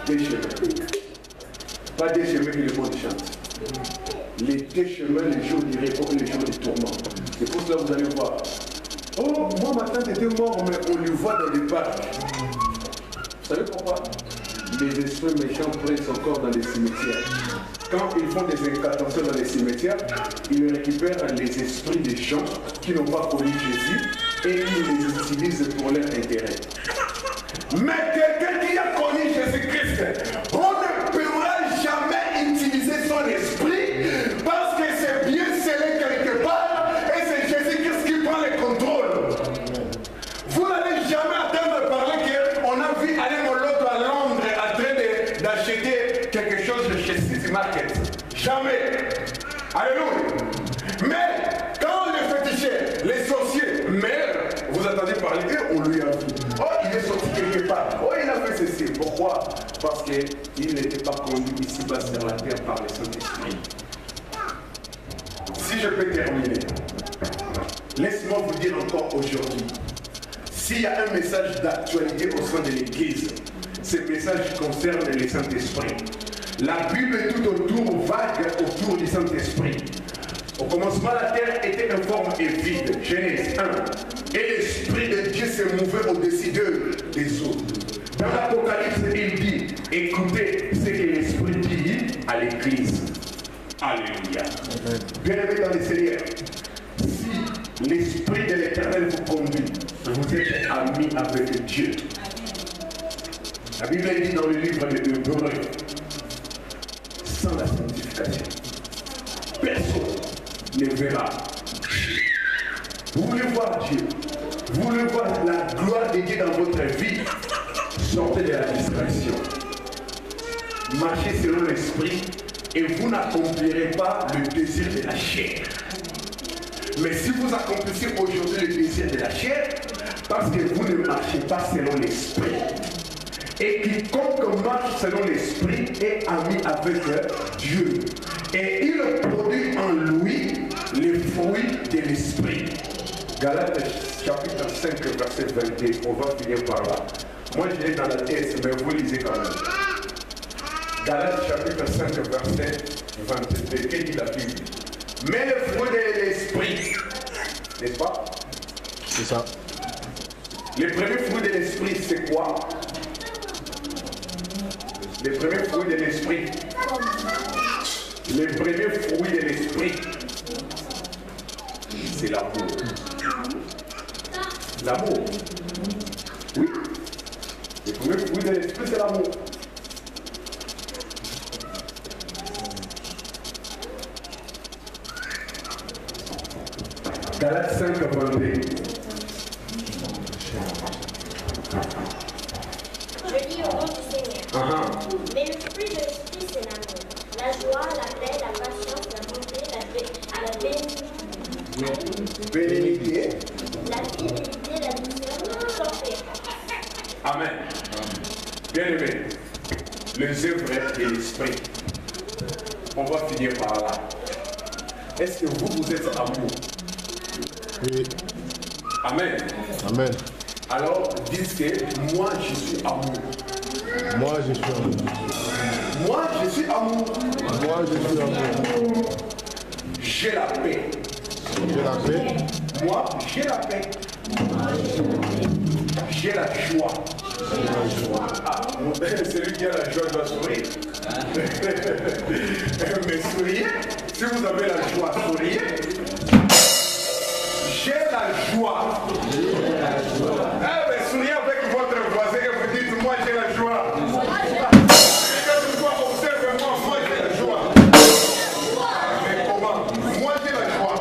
Des chemins. Pas des chemins que le monde chante. Les deux chemins, les jours du repos et les jours du tourment. C'est pour cela que vous allez voir. Oh, moi ma tante était mort, mais on le voit dans les parcs. Vous savez pourquoi? Les esprits méchants prennent son corps dans les cimetières. Quand ils font des incantations dans les cimetières, ils récupèrent les esprits des gens qui n'ont pas connu Jésus et ils les utilisent pour leur intérêt. Mais quelqu'un qui a connu Jésus-Christ, on ne pourra jamais utiliser son esprit parce que c'est bien scellé quelque part et c'est Jésus-Christ qui prend le contrôle. Vous n'allez jamais entendre parler qu'on a vu Alain Moloto à Londres en train d'acheter quelque chose chez City Market. Jamais. Alléluia. Mais quand les féticheurs, les sorciers meurent, vous attendez parler d'eux, on lui a vu. Oh, il est sorti quelque part. Oh, il a fait ceci. Pourquoi? Parce qu'il n'était pas conduit ici-bas sur la terre par le Saint-Esprit. Si je peux terminer, laisse-moi vous dire encore aujourd'hui, s'il y a un message d'actualité au sein de l'Église, ce message concerne le Saint-Esprit. La Bible est tout autour, vague autour du Saint-Esprit. Au commencement, la terre était informe et vide. Genèse 1. Et l'Esprit de Dieu se mouvait au-dessus des eaux. Dans l'Apocalypse, il dit, écoutez ce que l'Esprit dit à l'Église. Alléluia. Bien-aimés dans les Seigneur, si l'Esprit de l'Éternel vous conduit, vous êtes amis avec Dieu. La Bible dit dans le livre de Hébreux, sans la sanctification, personne ne verra. Vous voulez voir Dieu, vous voulez voir la gloire de Dieu dans votre vie, sortez de la distraction. Marchez selon l'esprit et vous n'accomplirez pas le désir de la chair. Mais si vous accomplissez aujourd'hui le désir de la chair, parce que vous ne marchez pas selon l'esprit. Et quiconque marche selon l'esprit est ami avec Dieu. Et il produit en lui les fruits de l'esprit. Galates chapitre 5, verset 22. On va finir par là. Moi je l'ai dans la tête, mais vous lisez quand même. Galates chapitre 5, verset 22. Qu'est-ce qu'il a dit? Mais le fruit de l'esprit, n'est-ce pas? C'est ça. Le premier fruit de l'esprit, c'est quoi? Le premier fruit de l'esprit. Le premier fruit de l'esprit, c'est l'amour. L'amour. Oui. Le premier fruit de l'esprit, c'est l'amour. Galates 5, 22. Je lis au nom du Seigneur. Mais le fruit de l'esprit, c'est l'amour, la joie, la paix, la patience, la bonté, la Bénédicté. la fidélité, la douceur, le tempérance. Amen. Bien aimé, les œuvres de l'esprit. On va finir par là. Est-ce que vous êtes amour? Oui. Amen. Amen. Alors, dites que moi, je suis amour. Moi, je suis amour. Moi, je suis amour. Moi, je suis amour. J'ai la paix. J'ai la paix. Moi, j'ai la paix. J'ai la joie. Ah, celui qui a la joie doit sourire. Mais souriez. Si vous avez la joie, souriez. J'ai la joie. Ah, mais souriez avec votre voisin et vous dites, moi j'ai la joie. Quelquefois, observez-moi, moi j'ai la joie. Mais comment? Moi j'ai la joie.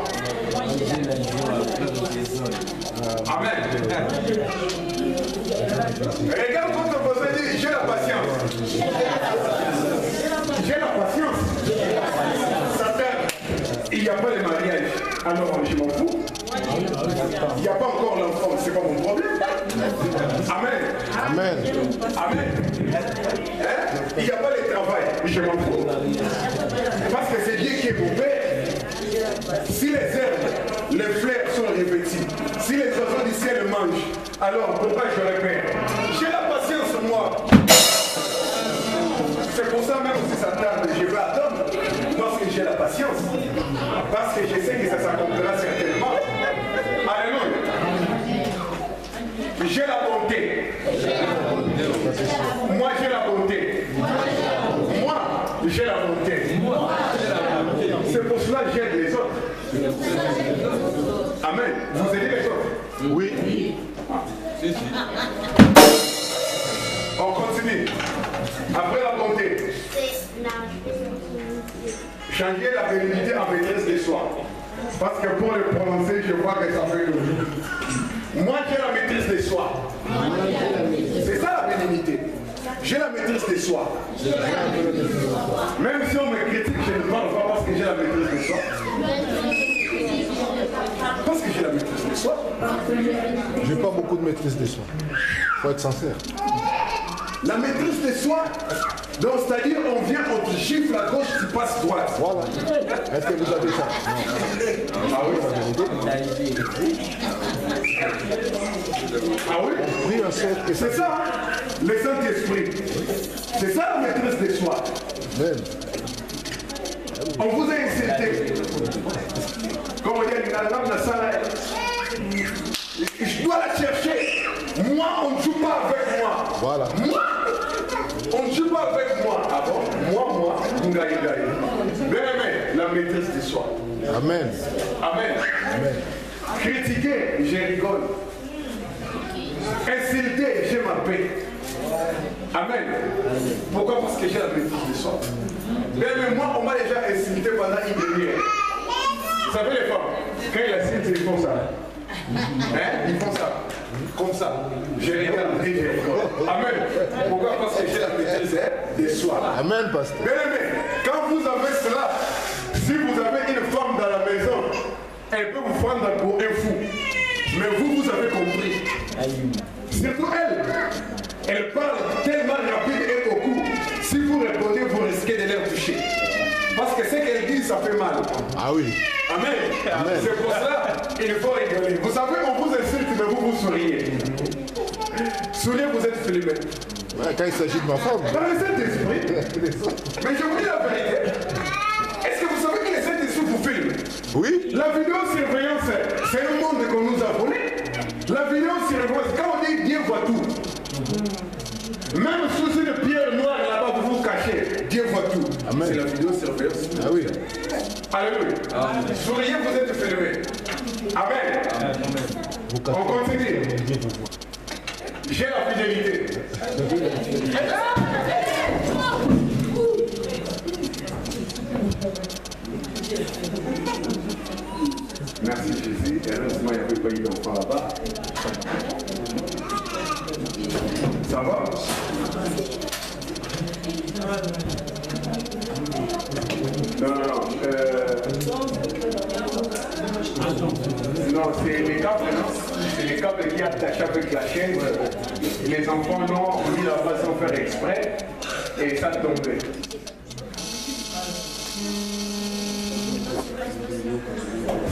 Amen. Regarde votre voisin et dit, j'ai la patience. J'ai la patience. alors je m'en fous. Il n'y a pas encore l'enfant, c'est pas mon problème. Amen. Amen. Amen. Hein? Il n'y a pas le travail, je m'en fous. Parce que c'est Dieu qui est mon Père. Si les herbes, les fleurs sont revêtues, si les oiseaux du ciel mangent, alors pourquoi je répète? J'ai la patience moi. C'est pour ça même si ça tarde, je vais attendre. Parce que j'ai la patience. Parce que je sais que ça s'accomplira certainement. Alléluia. J'ai la bonté. Moi j'ai la bonté. Moi j'ai la bonté. C'est pour cela que j'aide les autres. Amen. Vous aidez les autres? Oui. On continue. Après la bonté. Changer la bénignité en maîtresse de soi. Parce que pour le prononcer, je vois que ça fait logique. Moi j'ai la maîtrise de soi. C'est ça la bénignité. J'ai la maîtrise de soi. Même si on me critique, je ne parle pas parce que j'ai la maîtrise de soi. Parce que j'ai la maîtrise de soi. J'ai pas beaucoup de maîtrise de soi. Faut être sincère. La maîtrise de soi, donc c'est-à-dire on vient, on te gifle à gauche, tu passes droite. Voilà. Est-ce que vous avez ça? Non. Ah oui? Ah oui? Oui, un seul. C'est ça, hein? Le Saint-Esprit. C'est ça la maîtrise de soi. Amen. On vous a insulté. Comme on dit, je dois la chercher. Moi, on ne joue pas avec moi. Voilà. Moi, on ne joue pas avec moi. Ah bon? Moi, Ngaï. Bien aimé, la maîtrise de soi. Amen. Amen. Amen. Critiquer, je rigole. Insulter, j'ai ma paix. Amen. Pourquoi? Parce que j'ai la maîtrise de soi. Bien aimé, moi, on m'a déjà insulté pendant une demi-heure. Vous savez les femmes, quand ils insultent, ils font ça. Hein? Ils font ça. Comme ça. Je regarde et je rigole. Amen. Pourquoi? Parce que j'ai la maîtrise de soi. Amen, pasteur. Bien aimé, quand vous avez cela, si vous avez une femme dans la maison, elle peut vous prendre pour un fou. Mais vous avez compris. Surtout elle parle tellement rapide et beaucoup. Si vous répondez, vous risquez de les toucher. Parce que ce qu'elle dit, ça fait mal. Ah oui. Amen. Amen. C'est pour ça qu'il faut rigoler. Vous savez, on vous insulte, mais vous souriez. Souriez, vous êtes filmé. Ouais, quand il s'agit de ma femme. Dans le Saint-Esprit. Mais je vous dis la vérité. Est-ce que vous savez que le Saint-Esprit vous filme? Oui. La vidéosurveillance, c'est le monde qu'on nous a volé. La vidéosurveillance, quand on dit Dieu voit tout. Même sous une pierre noire là-bas, vous vous cachez. Dieu voit tout. Amen. C'est la vidéosurveillance. Ah oui. Alléluia. Souriez, vous êtes filmés. Amen. On continue. J'ai la fidélité. Merci Jésus. Heureusement, il n'y avait pas eu d'enfant là-bas. Ça va? Non. Non, c'est les câbles, non? C'est les câbles qui attachent avec la chaîne. Les enfants l'ont mis là-bas sans faire exprès et ça tombait.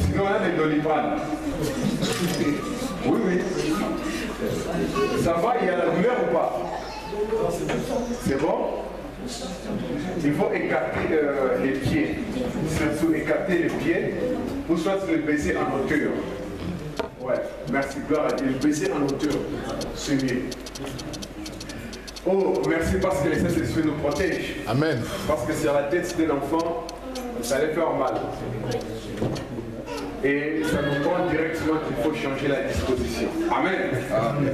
Sinon, on a des Doliprane. Oui. Ça va, il y a la douleur ou pas? C'est bon? Il faut écarter les pieds. Surtout écarter les pieds ou soit le baisser en hauteur. Ouais, merci, gloire à Dieu. Le baisser en hauteur, c'est mieux. Oh, merci parce que les Saint-Esprit nous protègent. Amen. Parce que sur la tête de l'enfant, ça allait faire mal. Et ça nous prend directement qu'il faut changer la disposition. Amen.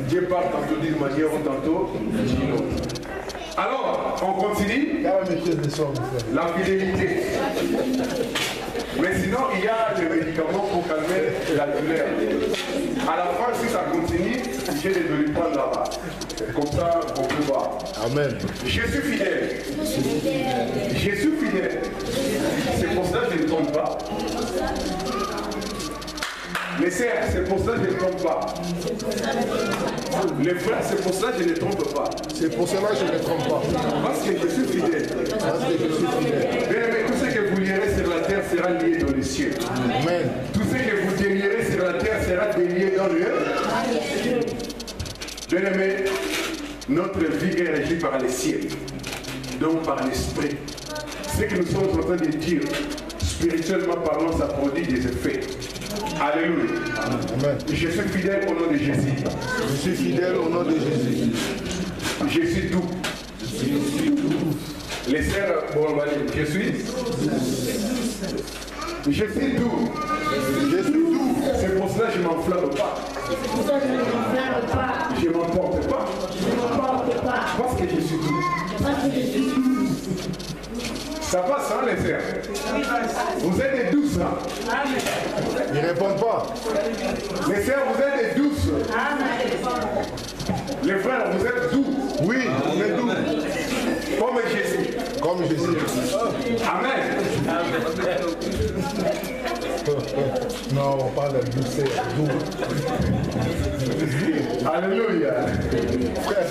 Dieu parle tantôt d'une manière ou tantôt d'une autre. Alors, on continue. Il y a la maîtrise de soi, mon frère. La fidélité. Mais sinon, il y a des médicaments pour calmer la douleur. À la fin, si ça continue, j'ai des Doliprane là-bas. Comme ça, on peut voir. Amen. Je suis fidèle. C'est pour ça que je ne tombe pas. Les sœurs, c'est pour cela que je ne trompe pas. Les frères, c'est pour cela que je ne trompe pas. C'est pour cela que je ne me trompe pas. Parce que je suis fidèle. Parce que je suis fidèle. Bien aimé, tout ce que vous lierez sur la terre sera lié dans les cieux. Amen. Tout ce que vous délierez sur la terre sera délié dans le ciel. Bien aimé, notre vie est régie par les cieux, donc par l'esprit. Ce que nous sommes en train de dire, spirituellement parlant, ça produit des effets. Alléluia. Amen. Je suis fidèle au nom de Jésus. Je suis fidèle au nom de Jésus. Je suis doux. Les sœurs, bon, je suis. Je suis doux. Je suis doux. C'est pour cela que je ne m'enflamme pas. Je ne m'emporte pas. Parce que je suis doux. Ça passe, hein, les sœurs? Vous êtes des douces, hein? Ils ne répondent pas. Les sœurs, vous êtes des douces. Les frères, vous êtes doux. Oui, on est doux. Comme Jésus. Comme Jésus. Amen. Non, on parle de douceur, doux. Alléluia. Frère,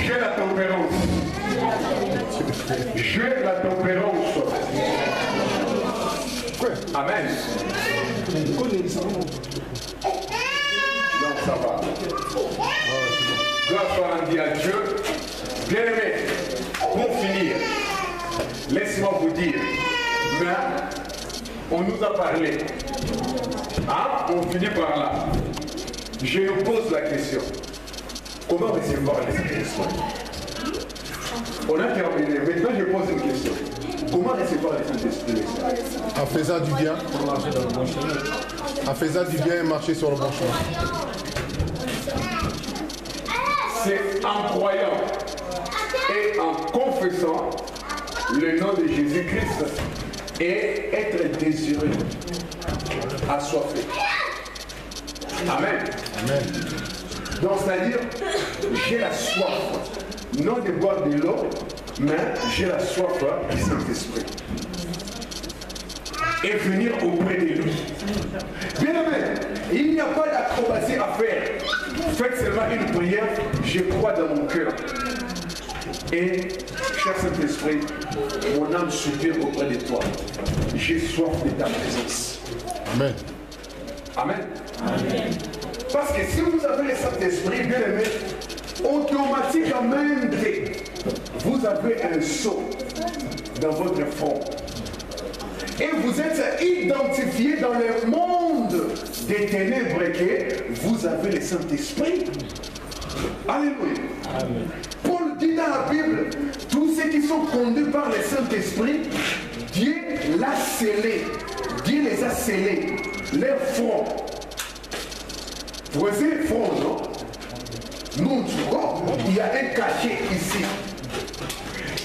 J'ai la tempérance. J'ai la tempérance. Amen. Donc ça va. Gloire soit rendue à Dieu. Bien aimé, pour finir, laisse-moi vous dire, mais on nous a parlé. Hein? On finit par là. Je nous pose la question. Comment recevoir les Saint-Esprit? On a terminé. Maintenant, je pose une question. Comment recevoir les Saint-Esprit? en faisant du bien, en faisant du bien et marcher sur le bon chemin. C'est en croyant et en confessant le nom de Jésus-Christ et être désiré, assoiffé. Amen. Amen. Donc, c'est-à-dire, j'ai la soif, non de boire de l'eau, mais j'ai la soif du Saint-Esprit. Et venir auprès de lui. Bien aimé, il n'y a pas d'acrobatie à faire. Faites seulement une prière, je crois dans mon cœur. Et, cher Saint-Esprit, mon âme soupire auprès de toi. J'ai soif de ta présence. Amen. Amen. Amen. Parce que si vous avez le Saint-Esprit, bien aimé, automatiquement, vous avez un saut dans votre front. Et vous êtes identifié dans le monde des ténèbres que vous avez le Saint-Esprit. Alléluia. Amen. Paul dit dans la Bible, tous ceux qui sont conduits par le Saint-Esprit, Dieu l'a scellé. Dieu les a scellés. Leur front. Vous voyez le front, non? Nous, il y a un cachet ici.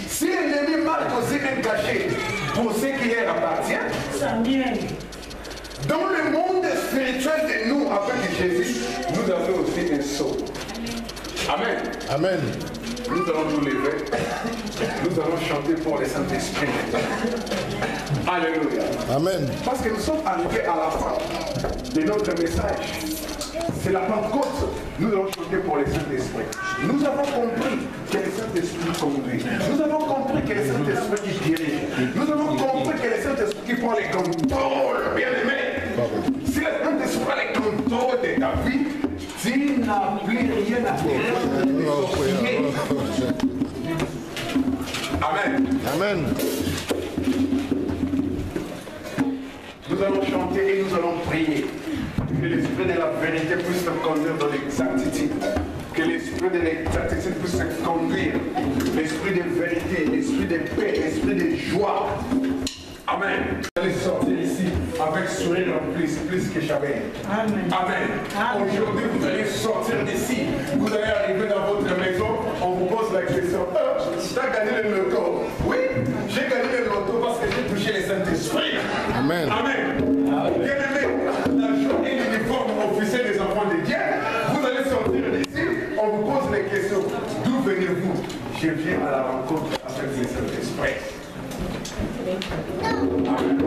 Si l'ennemi marque aussi un cachet pour ce qui leur appartient, dans le monde spirituel de nous, avec Jésus, nous avons aussi un sceau. Amen. Amen. Nous allons nous lever. Nous allons chanter pour le Saint-Esprit. Alléluia. Amen. Parce que nous sommes arrivés à la fin de notre message. C'est la Pentecôte. Nous allons chanter pour le Saint-Esprit. Nous avons compris que le Saint-Esprit conduit. Nous avons compris que le Saint-Esprit qui dirige. Nous avons compris que le Saint-Esprit qui prend les contrôles. Bien aimé. Si le Saint-Esprit prend les contrôles de ta vie, tu n'as plus rien à faire. Amen. Amen. Nous allons chanter et nous allons prier. Que l'esprit de la vérité puisse te conduire dans l'exactitude. Que l'esprit de l'exactitude puisse te conduire. L'esprit de vérité, l'esprit de paix, l'esprit de joie. Amen. Vous allez sortir ici avec sourire en plus que jamais. Amen. Amen. Aujourd'hui, vous allez sortir d'ici. Vous allez arriver dans votre maison. On vous pose la question. Tu as gagné le loto. Oui, j'ai gagné le loto parce que j'ai touché les Saint-Esprit. Amen. Amen. Bien aimé, la joie et l'uniforme officiel des enfants de Dieu. Vous allez sortir d'ici. On vous pose les questions. D'où venez-vous? Je viens à la rencontre avec les Saint-Esprit. Amen.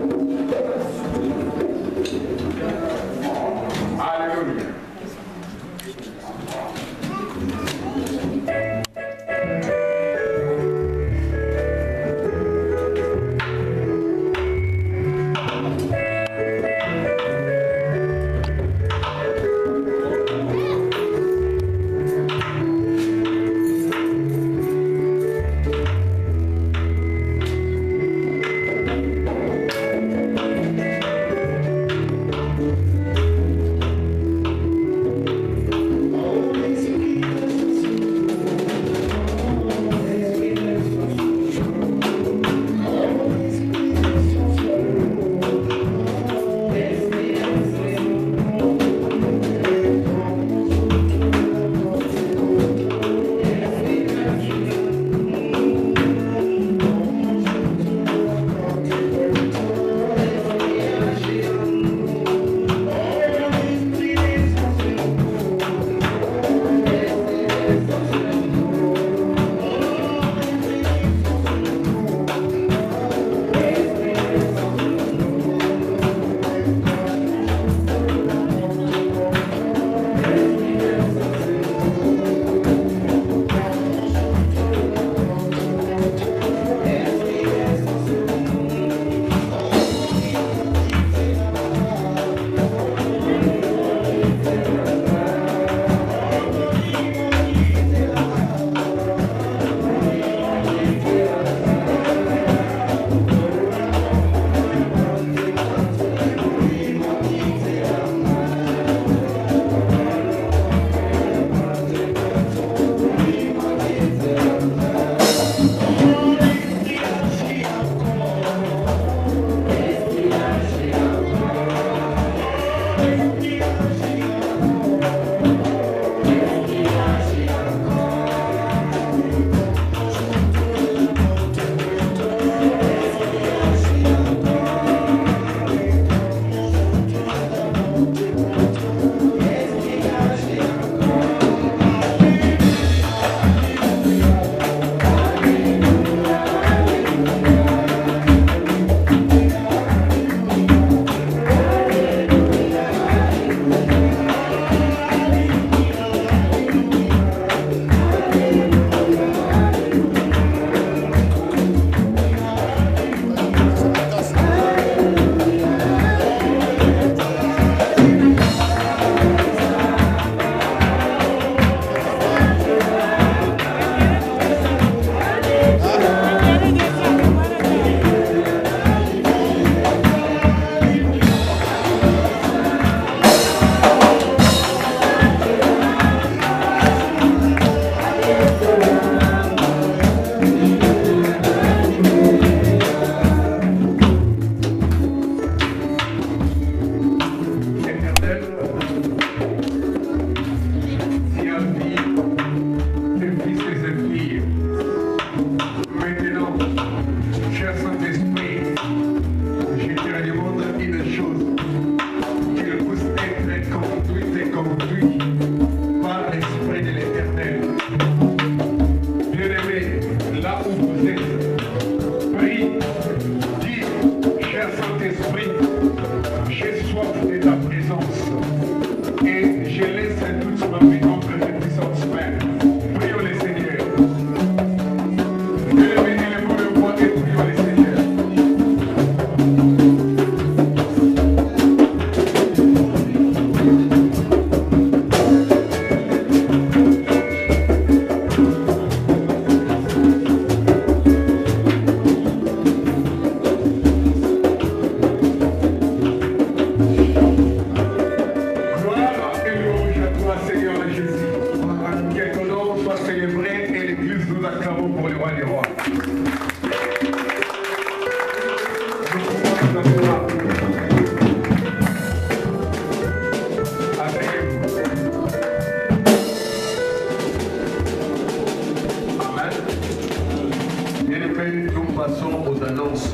passons aux annonces.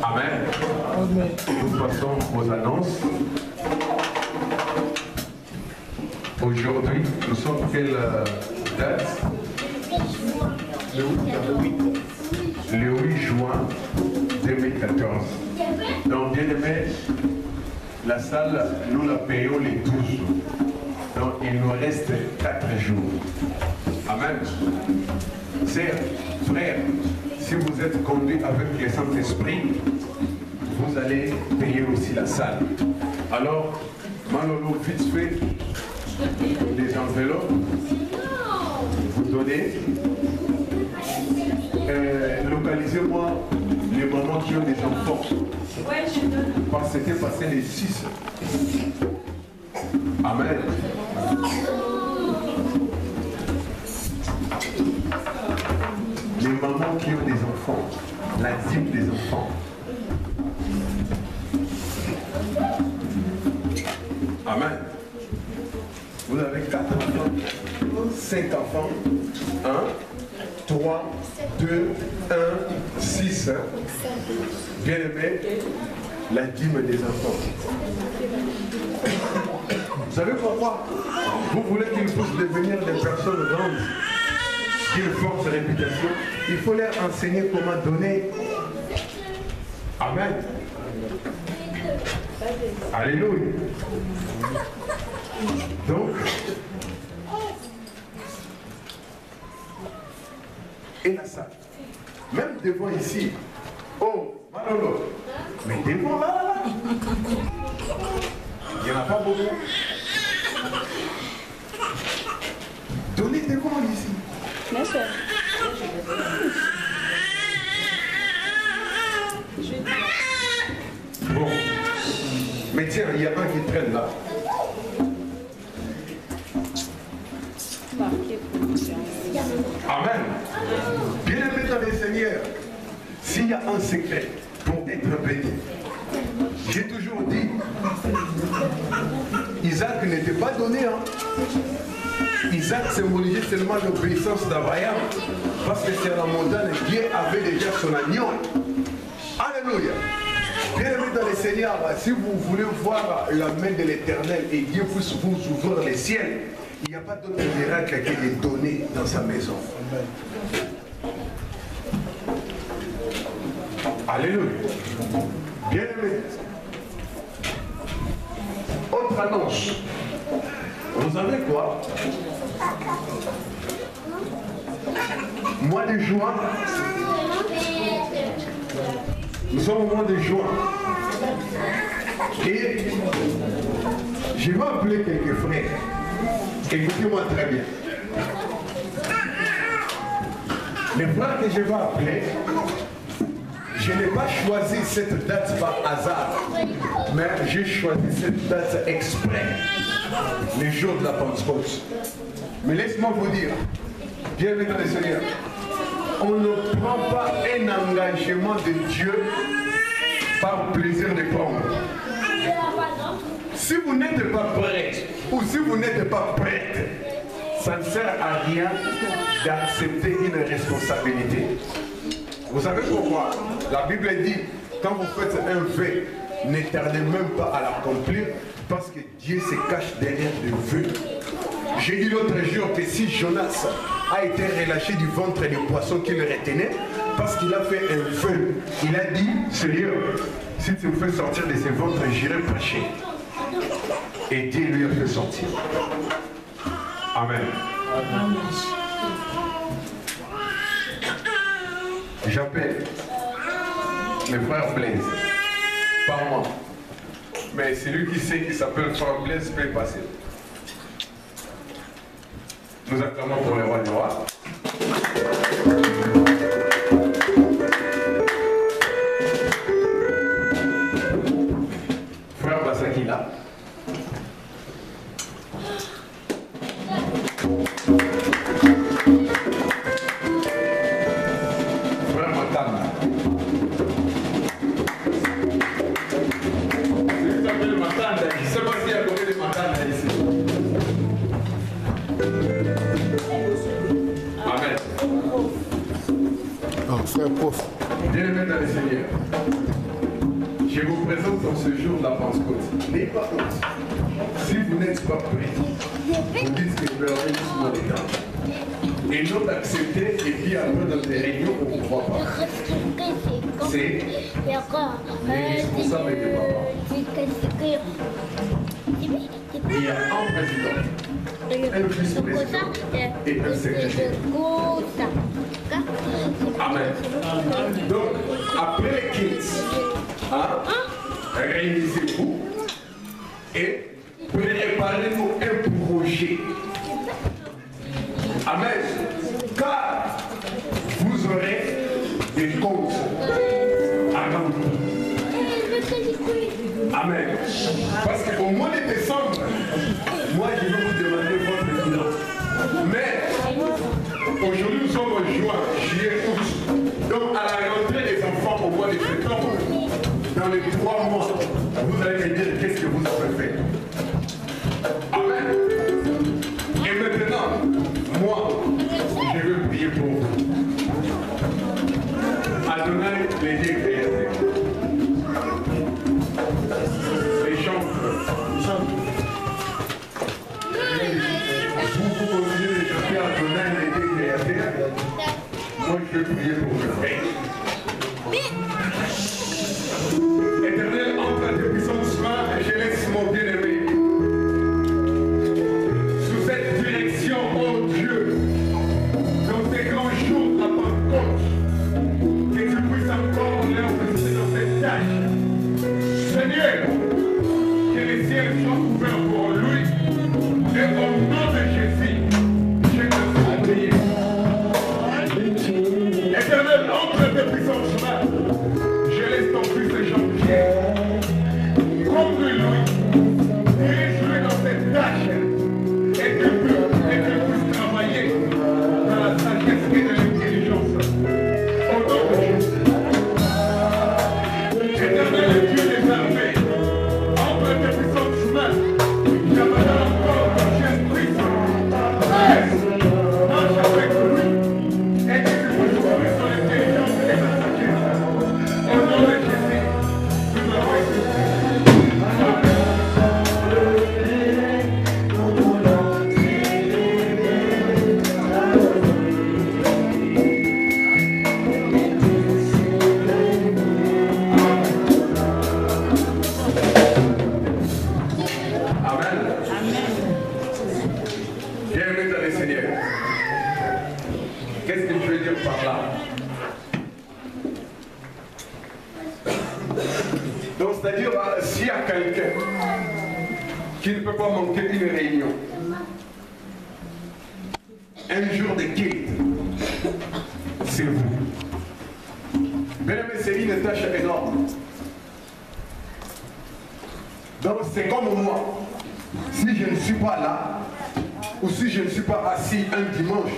Amen. Nous passons aux annonces. Aujourd'hui, nous sommes quelle date? Le 8 juin 2014. Donc, bien aimé, la salle, nous la payons les 12. Donc, il nous reste 4 jours. Amen. Sœurs, frères, si vous êtes conduits avec le Saint-Esprit, vous allez payer aussi la salle. Alors, Manolo, vite fait, les enveloppes, vous donnez. Localisez-moi les mamans qui ont des enfants. Ouais, je donne. Parce que c'était passé les 6. Amen. Les mamans qui ont des enfants, la dîme des enfants. Amen. Vous avez 4 enfants, 5 enfants, 1, 3, 2, 1, 6. Bien aimé, la dîme des enfants. Vous savez pourquoi? Vous voulez qu'ils puissent devenir des personnes grandes, qui ont une forte réputation. Il faut leur enseigner comment donner. Amen. Alléluia. Donc, et la salle, même devant ici, oh, Manolo, mais devant là, il n'y en a pas beaucoup. Donnez devant ici. Bien sûr. Bon, mais tiens, il y a un qui traîne là. Amen. Bien aimé dans les Seigneurs, s'il y a un secret pour être béni, j'ai toujours dit, Isaac n'était pas donné. Isaac symbolisait seulement l'obéissance d'Abraham, parce que c'est la montagne, Dieu avait déjà son agneau. Alléluia. Bien aimé dans les Seigneurs, si vous voulez voir la main de l'Éternel et Dieu puisse vous ouvrir les ciels, il n'y a pas d'autre miracle que de donner dans sa maison. Alléluia. Bien aimé. Autre annonce. Vous savez quoi? Mois de juin. Nous sommes au mois de juin. Et je vais appeler quelques frères. Écoutez-moi très bien. Les frères que je vais appeler, je n'ai pas choisi cette date par hasard, mais j'ai choisi cette date exprès, le jour de la Pentecôte. Mais laisse-moi vous dire, bienvenue dans le Seigneur, on ne prend pas un engagement de Dieu par plaisir de prendre. Si vous n'êtes pas prêt, ou si vous n'êtes pas prête, ça ne sert à rien d'accepter une responsabilité. Vous savez pourquoi? La Bible dit, quand vous faites un vœu, ne tardez même pas à l'accomplir, parce que Dieu se cache derrière le vœu. J'ai dit l'autre jour que si Jonas a été relâché du ventre des poissons qu'il retenait, parce qu'il a fait un vœu, il a dit, Seigneur, si tu me fais sortir de ce ventre, j'irai prêcher. Et Dieu lui a fait sortir. Amen. J'appelle le frère Blaise, pas moi. Mais celui qui sait qui s'appelle frère Blaise peut passer. Nous acclamons pour le roi du roi. Frère Basakila. Ah, frère prof. Bien-aimés dans le Seigneur, je vous présente dans ce jour de la Pentecôte. N'ayez pas honte. Si vous n'êtes pas prêt, vous dites que vous avez souvent les temps. Et non d'accepter et puis après dans des réunions on ne croit pas. C'est les responsables de papa. Il y a un président, un vice-président et un secrétaire. Amen. Donc, après les kids, réunissez-vous et préparez-nous un projet. Amen. Car vous aurez des comptes à remplir. Amen. Parce qu'au mois de décembre, moi je vais vous demander votre bilan. Mais aujourd'hui nous sommes en juin, juillet, août. Donc à la rentrée des enfants au mois de septembre, dans les 3 mois, vous allez me dire qu'est-ce que vous avez fait. Amen. Et maintenant, moi, je veux prier pour vous. Adonai, les dieux créateurs. Les chants. Vous continuez de chanter Adonai, les dieux créateurs. Moi, je veux prier pour vous. Éternel, entre tes puissances mains, je laisse mon bien-aimé. Sous cette direction, oh Dieu, dans ces grands jours de la Pentecôte, que tu puisses encore l'investir dans cette tâche. Seigneur, que les ciels soient ouverts pour lui, et au nom de Jésus, je te prie. Éternel, entre tes puissances mains, je laisse ton fils Jean-Pierre, comme de lui, dirige-le dans cette tâche, et que puisse travailler dans la sagesse et de l'intelligence. Au nom de Jésus. Éternel Dieu des armées, entre tes puissantes mains, j'amène encore ton Jésus-Christ. Marche avec lui, et que tu puisses ouvrir son intelligence et sa sagesse. Au nom de Jésus, nous avons bien-aimés dans le Seigneur. Qu'est-ce que je veux dire par là? Donc, c'est-à-dire, s'il y a quelqu'un qui ne peut pas manquer une réunion, un jour de quitte, c'est vous. Bien-aimés, c'est une tâche énorme. Donc, c'est comme moi. Si je ne suis pas là, ou si je ne suis pas assis un dimanche,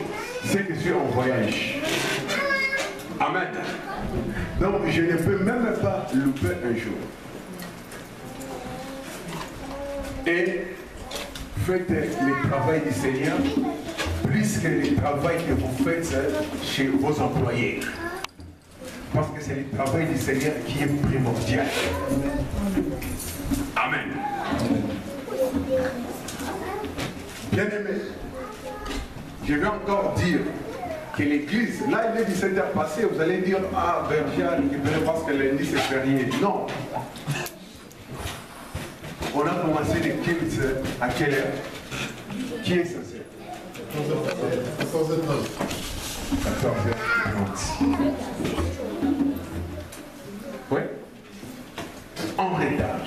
c'est que je suis en voyage. Amen. Donc je ne peux même pas louper un jour. Et faites le travail du Seigneur plus que le travail que vous faites chez vos employés. Parce que c'est le travail du Seigneur qui est primordial. Amen. Bien-aimés, je vais encore dire que l'église, là il est 17h passé, vous allez dire, ah Berger a récupéré parce que lundi c'est férié. Non. On a commencé les cultes à quelle heure? Qui est censé? 14h30. 14h30. Oui. En retard.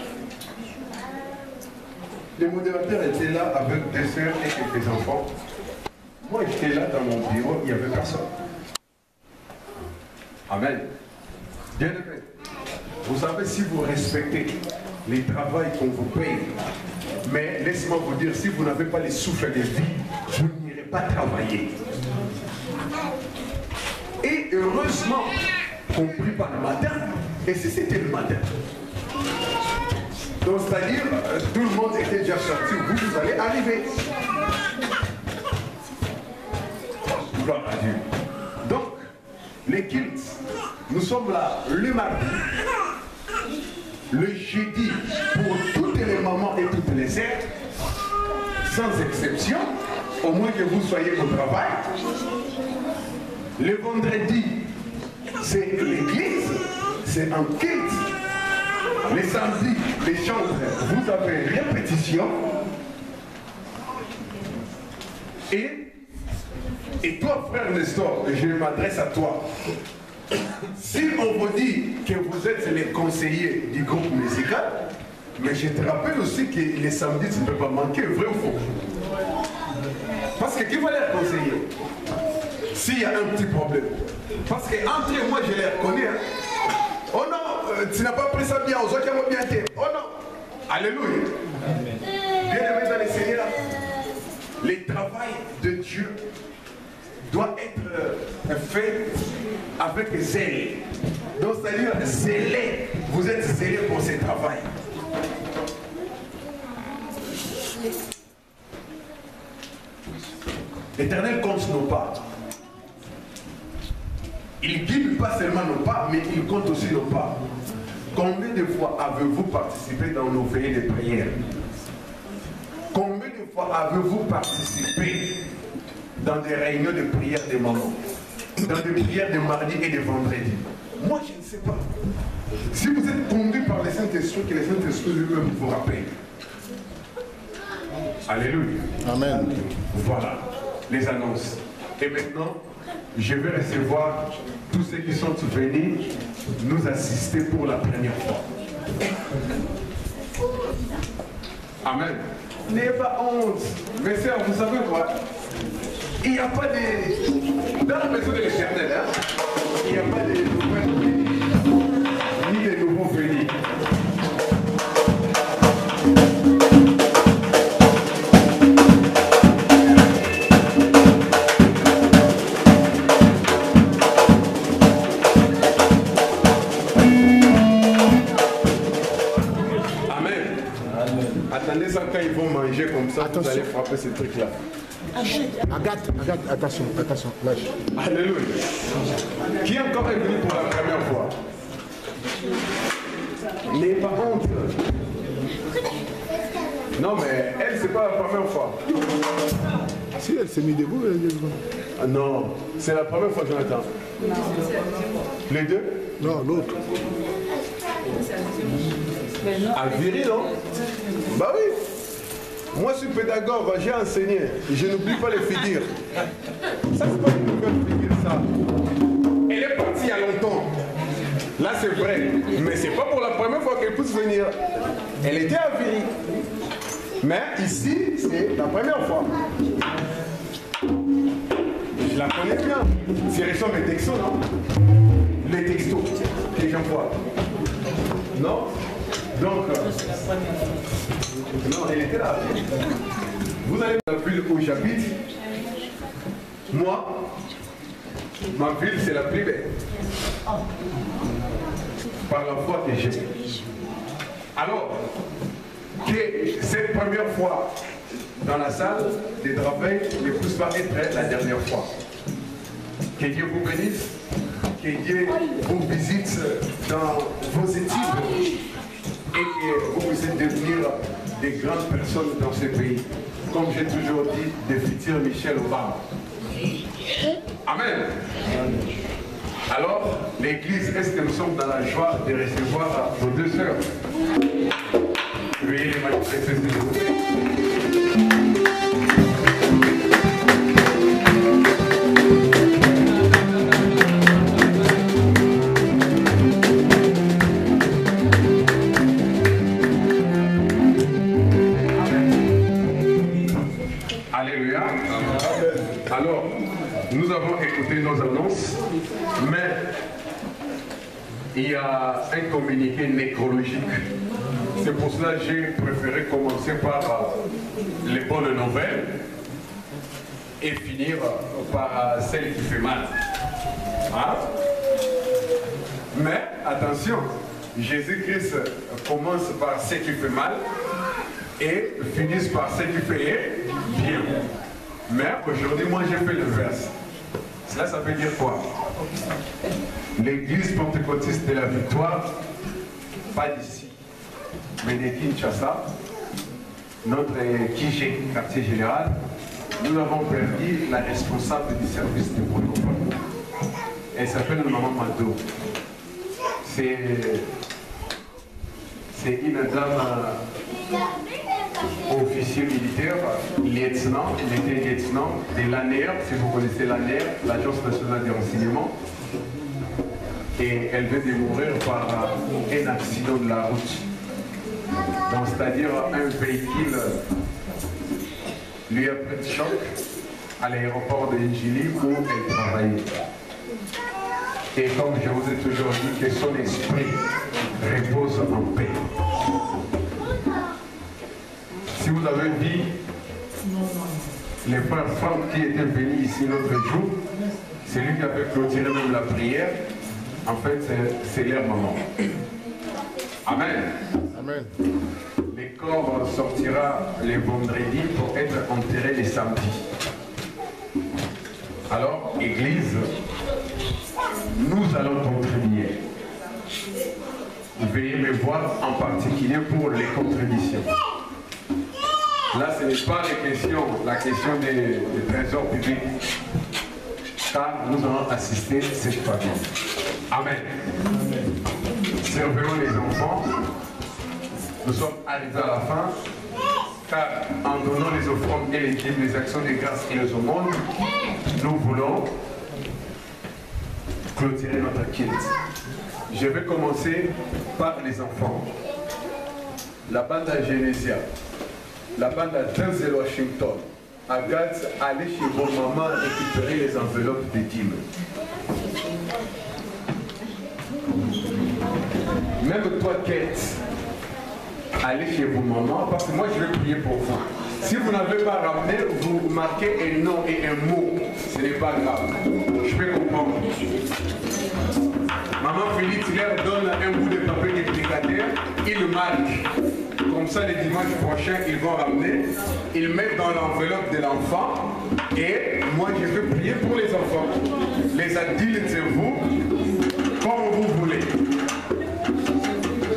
Le modérateur était là avec des sœurs et quelques enfants. Moi, j'étais là dans mon bureau, il n'y avait personne. Amen. Bien aimé. Vous savez, si vous respectez les travaux qu'on vous paye, mais laissez-moi vous dire, si vous n'avez pas les souffles de vie, vous n'irez pas travailler. Et heureusement qu'on ne prie pas le matin, et si c'était le matin. Donc c'est-à-dire, tout le monde était déjà sorti, vous allez arriver. Gloire à Dieu. Donc, les cultes, nous sommes là le mardi, le jeudi pour toutes les mamans et toutes les sœurs, sans exception, au moins que vous soyez au travail. Le vendredi, c'est l'église, c'est un culte. Les samedis, les chantres, vous avez répétition. Et toi, frère Nestor, je m'adresse à toi. Si on vous dit que vous êtes les conseillers du groupe musical, mais je te rappelle aussi que les samedis, tu ne peux pas manquer, vrai ou faux? Parce que qui va les conseiller s'il y a un petit problème? Parce qu'entre moi, je les reconnais. Hein. Oh non, tu n'as pas pris ça bien, aux autres, bien été. Oh non. Alléluia. Bien-aimés dans les Seigneurs, le travail de Dieu doit être fait avec zèle. Donc, c'est-à-dire zélé. Vous êtes zélé pour ce travail. L'Éternel compte nos pas. Il guide pas seulement nos pas, mais il compte aussi nos pas. Combien de fois avez-vous participé dans nos veillées de prière? Combien de fois avez-vous participé dans des réunions de prière des mamans, dans des prières de mardi et de vendredi? Moi, je ne sais pas. Si vous êtes conduit par le Saint-Esprit, que le Saint-Esprit lui-même vous rappelle. Alléluia. Amen. Voilà les annonces. Et maintenant, je vais recevoir tous ceux qui sont venus nous assister pour la première fois. Amen. N'ayez pas honte. Mes sœurs, vous savez quoi? Il n'y a pas de... Dans la maison de l'Éternel, hein, il n'y a pas de nouvelles venus, ni de nouveaux venus. Attendez ça quand ils vont manger comme ça, attention. Vous allez frapper ces trucs-là. Agathe, attention, lâche. Alléluia. Qui encore est venu pour la première fois? N'ayez pas honte. Non mais elle, c'est pas la première fois. Si, elle s'est mise debout. Ah, non, c'est la première fois, Jonathan. Les deux? Non, l'autre. À Viry, non? Bah oui. Moi, je suis pédagogue, j'ai enseigné. Je n'oublie pas les figures. Ça, c'est pas une nouvelle figure, ça. Elle est partie il y a longtemps. Là, c'est vrai. Mais c'est pas pour la première fois qu'elle peut venir. Elle était à Viry. Mais ici, c'est la première fois. Je la connais bien. C'est récent mes textos, non? Les textos que j'envoie. Non? Donc, non, elle était là. Vous allez dans la ville où j'habite. Moi, ma ville, c'est la plus belle. Par la foi que j'ai. Alors, que cette première fois dans la salle des travail ne puisse pas être la dernière fois. Que Dieu vous bénisse. Que Dieu vous visite dans vos études. Et que vous puissiez devenir des grandes personnes dans ce pays. Comme j'ai toujours dit, des futurs Michel Obama. Amen. Alors, l'église, est-ce que nous sommes dans la joie de recevoir vos deux sœurs? Veuillez les manifester, s'il vous plaît. Alléluia. Alors, nous avons écouté nos annonces, mais il y a un communiqué nécrologique. C'est pour cela que j'ai préféré commencer par les bonnes nouvelles et finir par celle qui fait mal. Hein? Mais attention, Jésus-Christ commence par ce qui fait mal et finissent par ce qui fait bien. Mais aujourd'hui, moi j'ai fait le verse. Cela, ça veut dire quoi? l'église pentecôtiste de la Victoire, pas d'ici, mais de Kinshasa, notre QG, quartier général, nous avons perdu la responsable du service de protocole. Elle s'appelle Maman Mado. C'est une dame officier militaire, lieutenant, il était lieutenant de l'ANER, si vous connaissez l'ANER, l'Agence nationale des renseignements. Et elle vient de mourir par un accident de la route. Donc, c'est-à-dire un véhicule lui a pris de choc à l'aéroport de Njili où elle travaillait. Et comme je vous ai toujours dit, que son esprit repose en paix. Si vous avez vu les frères Franck qui étaient venus ici l'autre jour, c'est lui qui avait clôturé même la prière. En fait, c'est leur maman. Amen. Amen. Les corps sortira les vendredis pour être enterrés les samedis. Alors, Église, nous allons contribuer. Veuillez me voir en particulier pour les contributions. Là, ce n'est pas la question des trésors publics, car nous allons assister cette famille. Amen. Servons les enfants. Nous sommes arrivés à la fin, car en donnant les offrandes et les actions de grâce et les aumônes, nous voulons clôturer notre culte. Je vais commencer par les enfants. La bande à Genesia, la bande à Denzel Washington, Agathe, allez chez vos mamans récupérer les enveloppes de dîmes. Même toi, Kate, allez chez vos mamans, parce que moi je vais prier pour vous. Si vous n'avez pas ramené, vous marquez un nom et un mot. Ce n'est pas grave. Je peux comprendre. Maman Félix leur donne un bout de papier déplicataire, ils marquent. Comme ça, le dimanche prochain, ils vont ramener. Ils mettent dans l'enveloppe de l'enfant. Et moi, je vais prier pour les enfants. Les adultes, c'est vous, comme vous voulez.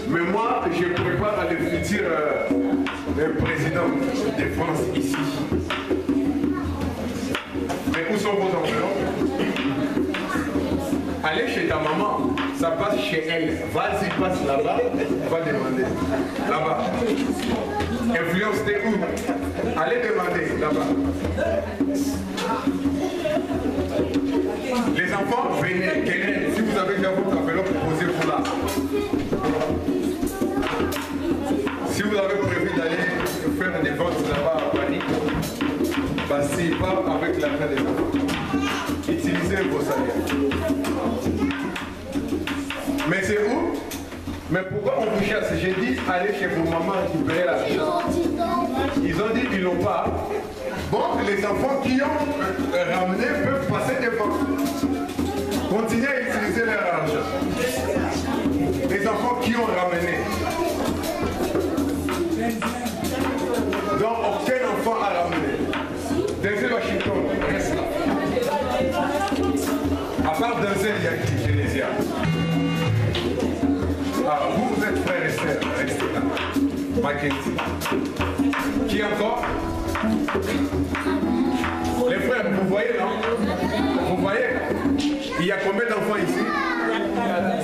Mais moi, je prépare le futur président de France ici. Mais où sont vos enveloppes? Allez chez ta maman, ça passe chez elle. Vas-y, passe là-bas, va demander. Là-bas. Influence, t'es où? Allez demander là-bas. Les enfants, venez, quel si vous avez déjà votre enveloppe, posez-vous là. Si vous avez prévu d'aller faire des ventes là-bas à Paris, passez pas avec l'argent des enfants. Utilisez vos salaires. Mais c'est où? Mais pourquoi on vous chasse? J'ai dit, allez chez vos mamans récupérer l'argent. Ils ont dit qu'ils n'ont pas. Bon, les enfants qui ont ramené peuvent passer devant. Continuez à utiliser leur argent. Les enfants qui ont ramené. Donc, aucun enfant a ramené. Denzel Washington, reste là. À part Denzel, il y a qui? Genesia. Ah, vous êtes frères et sœurs, restez là. Mackenzie. Qui encore? Les frères, vous voyez, non? Vous voyez? Il y a combien d'enfants ici?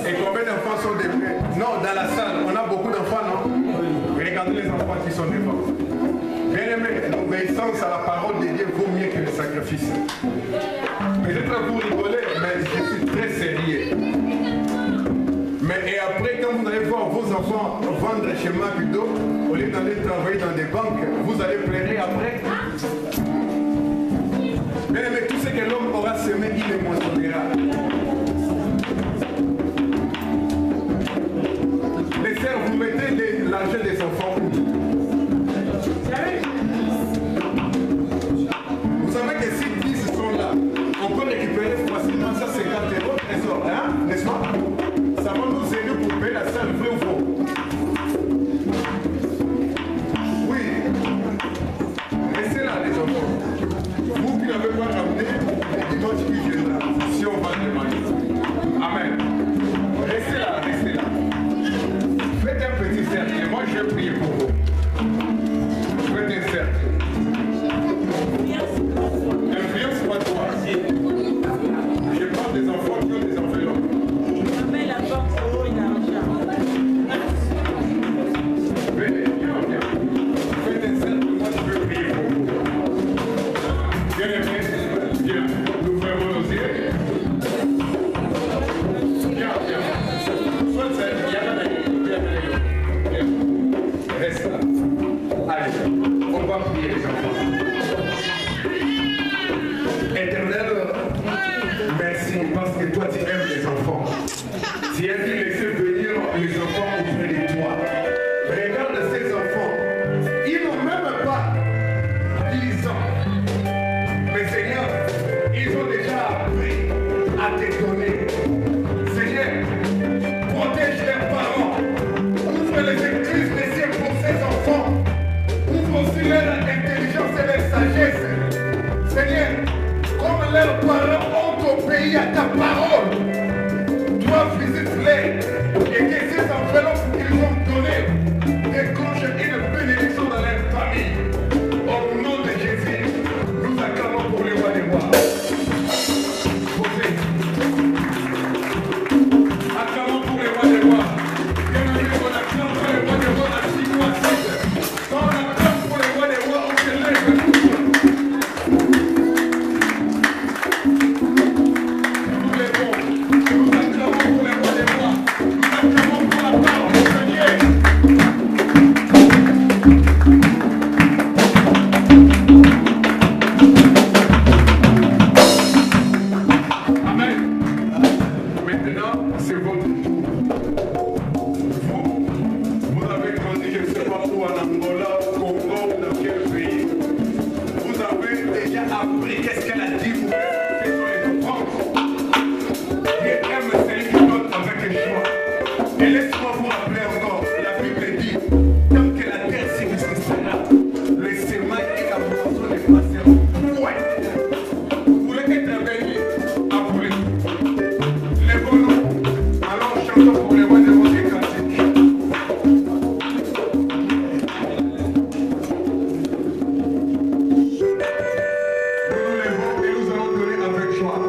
Et combien d'enfants sont des frères? Non, dans la salle, on a beaucoup d'enfants, non? Regardez les enfants qui sont devant. Bien aimé, l'obéissance à la parole de Dieu vaut mieux que le sacrifice. Peut-être que vous rigolez, mais je suis très sérieux. Mais et après, quand vous allez voir vos enfants vendre chez Macudo, au lieu d'aller travailler dans des banques, vous allez pleurer après. Bien aimé, tout ce que l'homme aura semé, il le moissonnera. Les sœurs, vous mettez l'argent des enfants où? Vous savez que si 10 sont là, on peut récupérer facilement ça 50 € trésor, hein? N'est-ce pas? Ça va nous aider pour payer la salle, vrai ou faux? Oui. Restez là, les enfants. Vous qui n'avez pas ramené, le dimanche qui viendra, si on va demander. Tu as dû laisser venir les enfants auprès de toi. Regarde ces enfants. Ils n'ont même pas 10 ans. Mais Seigneur, ils ont déjà appris à te donner. Seigneur, protège leurs parents. Ouvre les églises des cieux pour ces enfants. Ouvre aussi leur intelligence et leur sagesse. Seigneur, comme leurs parents ont obéi à ta parole, toi visite-les et que ces enfants qu'ils ont donnés déclenchent une bénédiction dans leur famille. Au nom de Jésus, nous acclamons pour les rois des rois. Posez. Acclamons pour les rois des rois. Bien-aimés, on acclame pour les rois des rois à 6 ou à 7. Quand on acclame pour les rois des rois, on se lève. Nous lèvons. Nous acclamons pour les rois des rois. Nous acclamons pour la parole du Seigneur. Amen. Maintenant, c'est votre tour. Vous avez grandi, je ne sais pas où, en Angola, au Congo, dans quel pays. Vous avez déjà appris qu'est-ce qu'elle a dit pour que les enfants. Dieu aime celui qui donne avec joie. Et laisse-moi vous rappeler encore, la Bible dit, tant que la terre subsistera, le semail et la moisson ne passeront point. Vous voulez être béni, appelez. Lèvons-nous, allons chantons pour les rois des rois des cantiques. Nous nous lèvons et nous allons donner avec joie.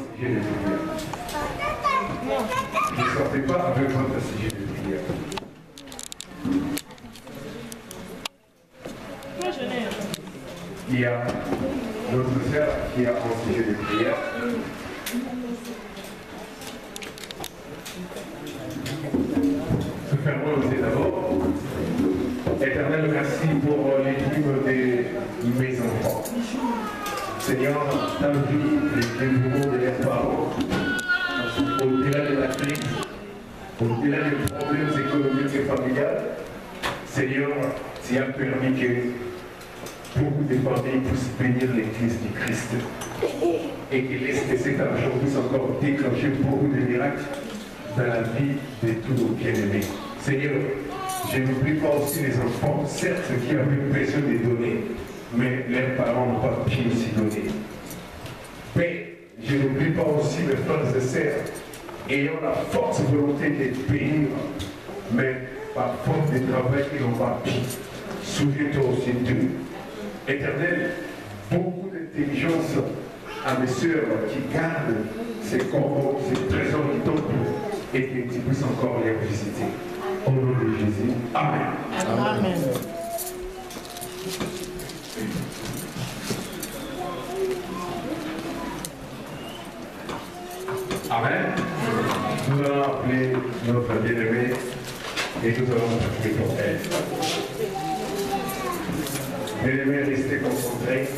sujet de prière. Ne sortez pas avec votre sujet de prière. Il y a notre sœur qui a un sujet de prière. Fermons les yeux d'abord. Éternel, merci pour l'équilibre de mes enfants. Seigneur, ta vie, les dévouements de leurs parents, au-delà de la crise, au-delà des problèmes économiques et familiales, Seigneur, tu as permis que beaucoup de familles puissent bénir l'Église du Christ et que cet argent puisse encore déclencher beaucoup de miracles dans la vie de tous nos bien-aimés. Seigneur, je n'oublie pas aussi les enfants, certes qui avaient besoin de donner, mais leurs parents n'ont pas pu aussi donner. Mais je n'oublie pas aussi mes frères et sœurs ayant la forte volonté de bénir, mais par force de travail ils n'ont pas pu. Souviens-toi aussi d'eux. Éternel, beaucoup d'intelligence à mes sœurs qui gardent ces corbeaux, ces trésors du temple, et que tu puisses encore les visiter. Au nom de Jésus. Amen. Amen. Amen. Nous allons appeler notre bien-aimé et nous allons prier pour elle. Bien-aimé, restez concentrés.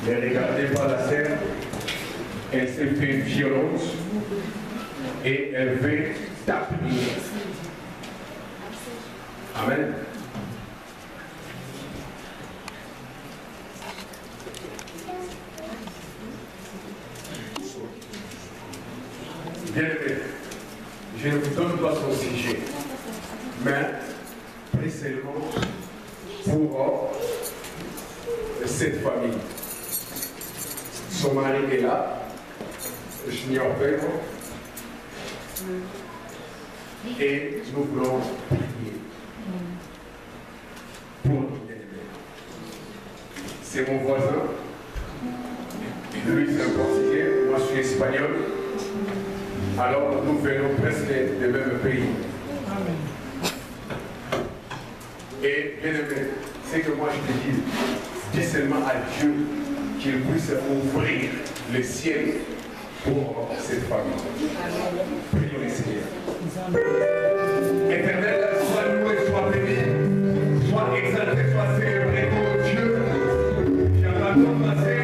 Ne regardez pas la scène. Elle s'est fait violence et elle veut taper. Amen. Bien-aimé, je ne vous donne pas son sujet, mais précisément pour cette famille. Son mari est là, Junior Pedro, et nous voulons prier pour nos bien-aimés. C'est mon voisin, lui c'est un Portugais, moi je suis espagnol. Alors nous venons presque du même pays. Et bien aimé, c'est que moi je te dis seulement à Dieu qu'il puisse ouvrir le ciel pour cette famille. Prions le Seigneur. Éternel, sois loué, sois béni, sois exalté, sois célébré, oh Dieu. J'abandonne ma sœur.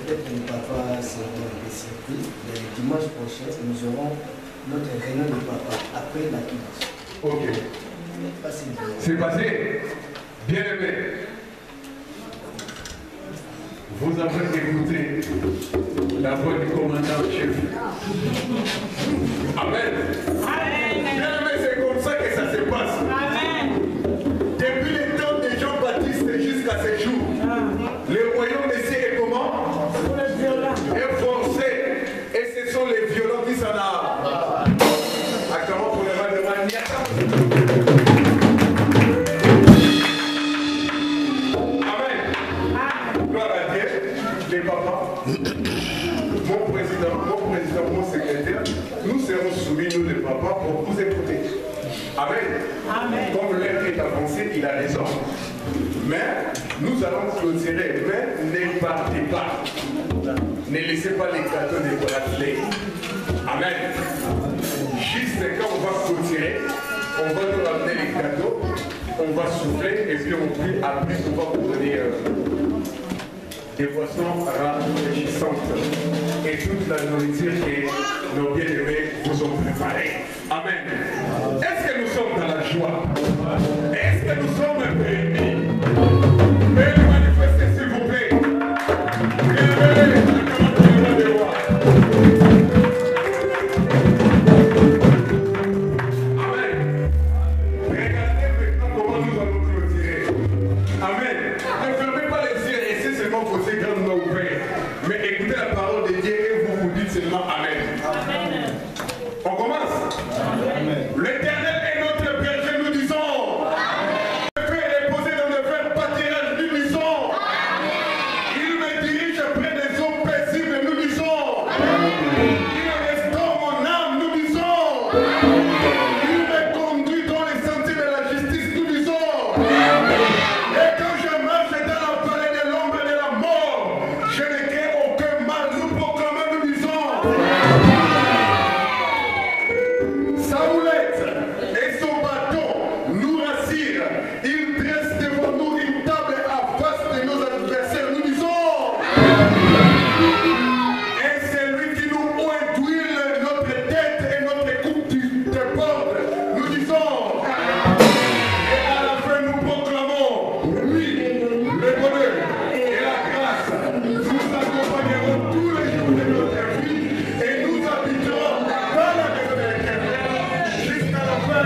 peut-être le papa sera des surprises. Le dimanche prochain, nous aurons notre réunion de papa après la Kiddush. Ok. C'est passé. Bien aimé. Vous avez écouté la voix du commandant-chef. Amen. Bien aimé, c'est comme ça que ça se passe. Depuis le temps de Jean-Baptiste jusqu'à ce jour, le royaume de Dieu est comment? Est forcé. Et ce sont les violents qui s'en a. Comment pour le mal de Maniata? Amen. Gloire à Dieu. Les papas, mon président, mon secrétaire, nous serons soumis, nous les papas, pour vous écouter. Amen. Comme l'être est avancé, il a raison. Mais nous allons clôturer. Mais ne partez pas. Ne laissez pas les gâteaux des bracelets. Amen. Juste quand on va clôturer, on va nous ramener les gâteaux, on va souffler et puis on prie. Après, on va vous donner des boissons rafraîchissantes et toute la nourriture que nos bien-aimés vous ont préparée. Amen. Est-ce que nous sommes dans la joie? Est-ce que nous sommes bénis? Veuillez manifester, s'il vous plaît. Amen. Regardez maintenant comment nous allons clôturer. Amen. Ne fermez pas les yeux et c'est seulement vos écrans non ouverts. Mais écoutez la parole de Dieu et vous dites seulement Amen. Amen. On commence. Amen. L'Éternel est notre berger, nous disons. Le Père est posé dans le vert pâturage, nous disons. Il me dirige près des eaux paisibles, nous disons. Il restaure mon âme, nous disons. Il me conduit dans les sentiers de la justice, nous disons. Et quand je marche dans la vallée de l'ombre de la mort, je ne crains aucun mal, nous proclamons, nous disons. Saoulette et son bâton nous rassurent. Il dresse devant nous une table à face de nos adversaires, nous disons. Et c'est lui qui nous oint d'huile notre tête et notre coupe déborde, nous disons. Et à la fin nous proclamons, oui, le bonheur et la grâce nous accompagneront tous les jours de notre vie et nous habiterons dans la maison de l'Éternel jusqu'à la fin.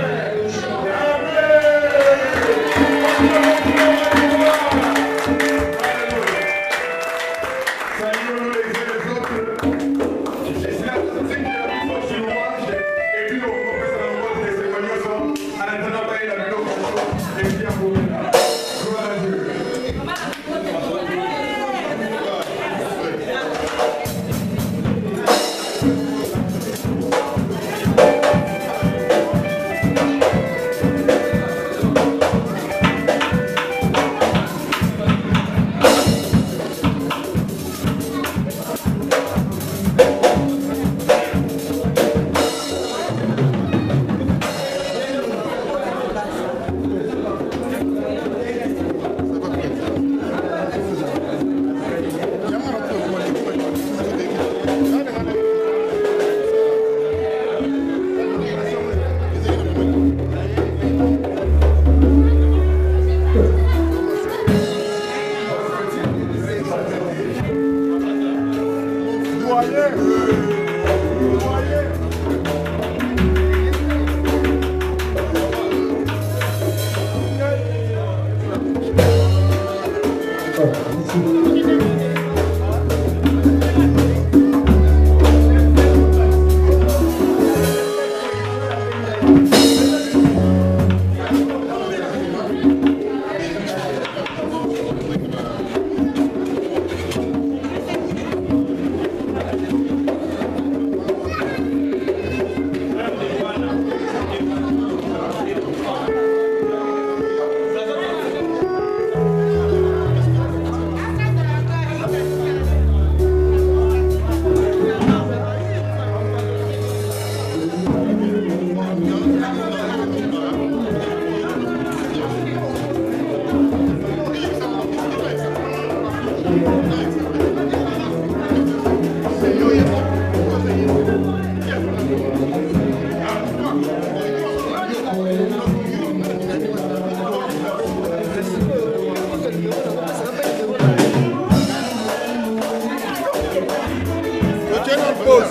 Saluons-nous les uns les autres. Et c'est là que c'est que la force du louange. Et puis on commence à l'envoi des témoignages en attendant bailler la vidéo. Et puis à vous. Gloire à Dieu. Oh,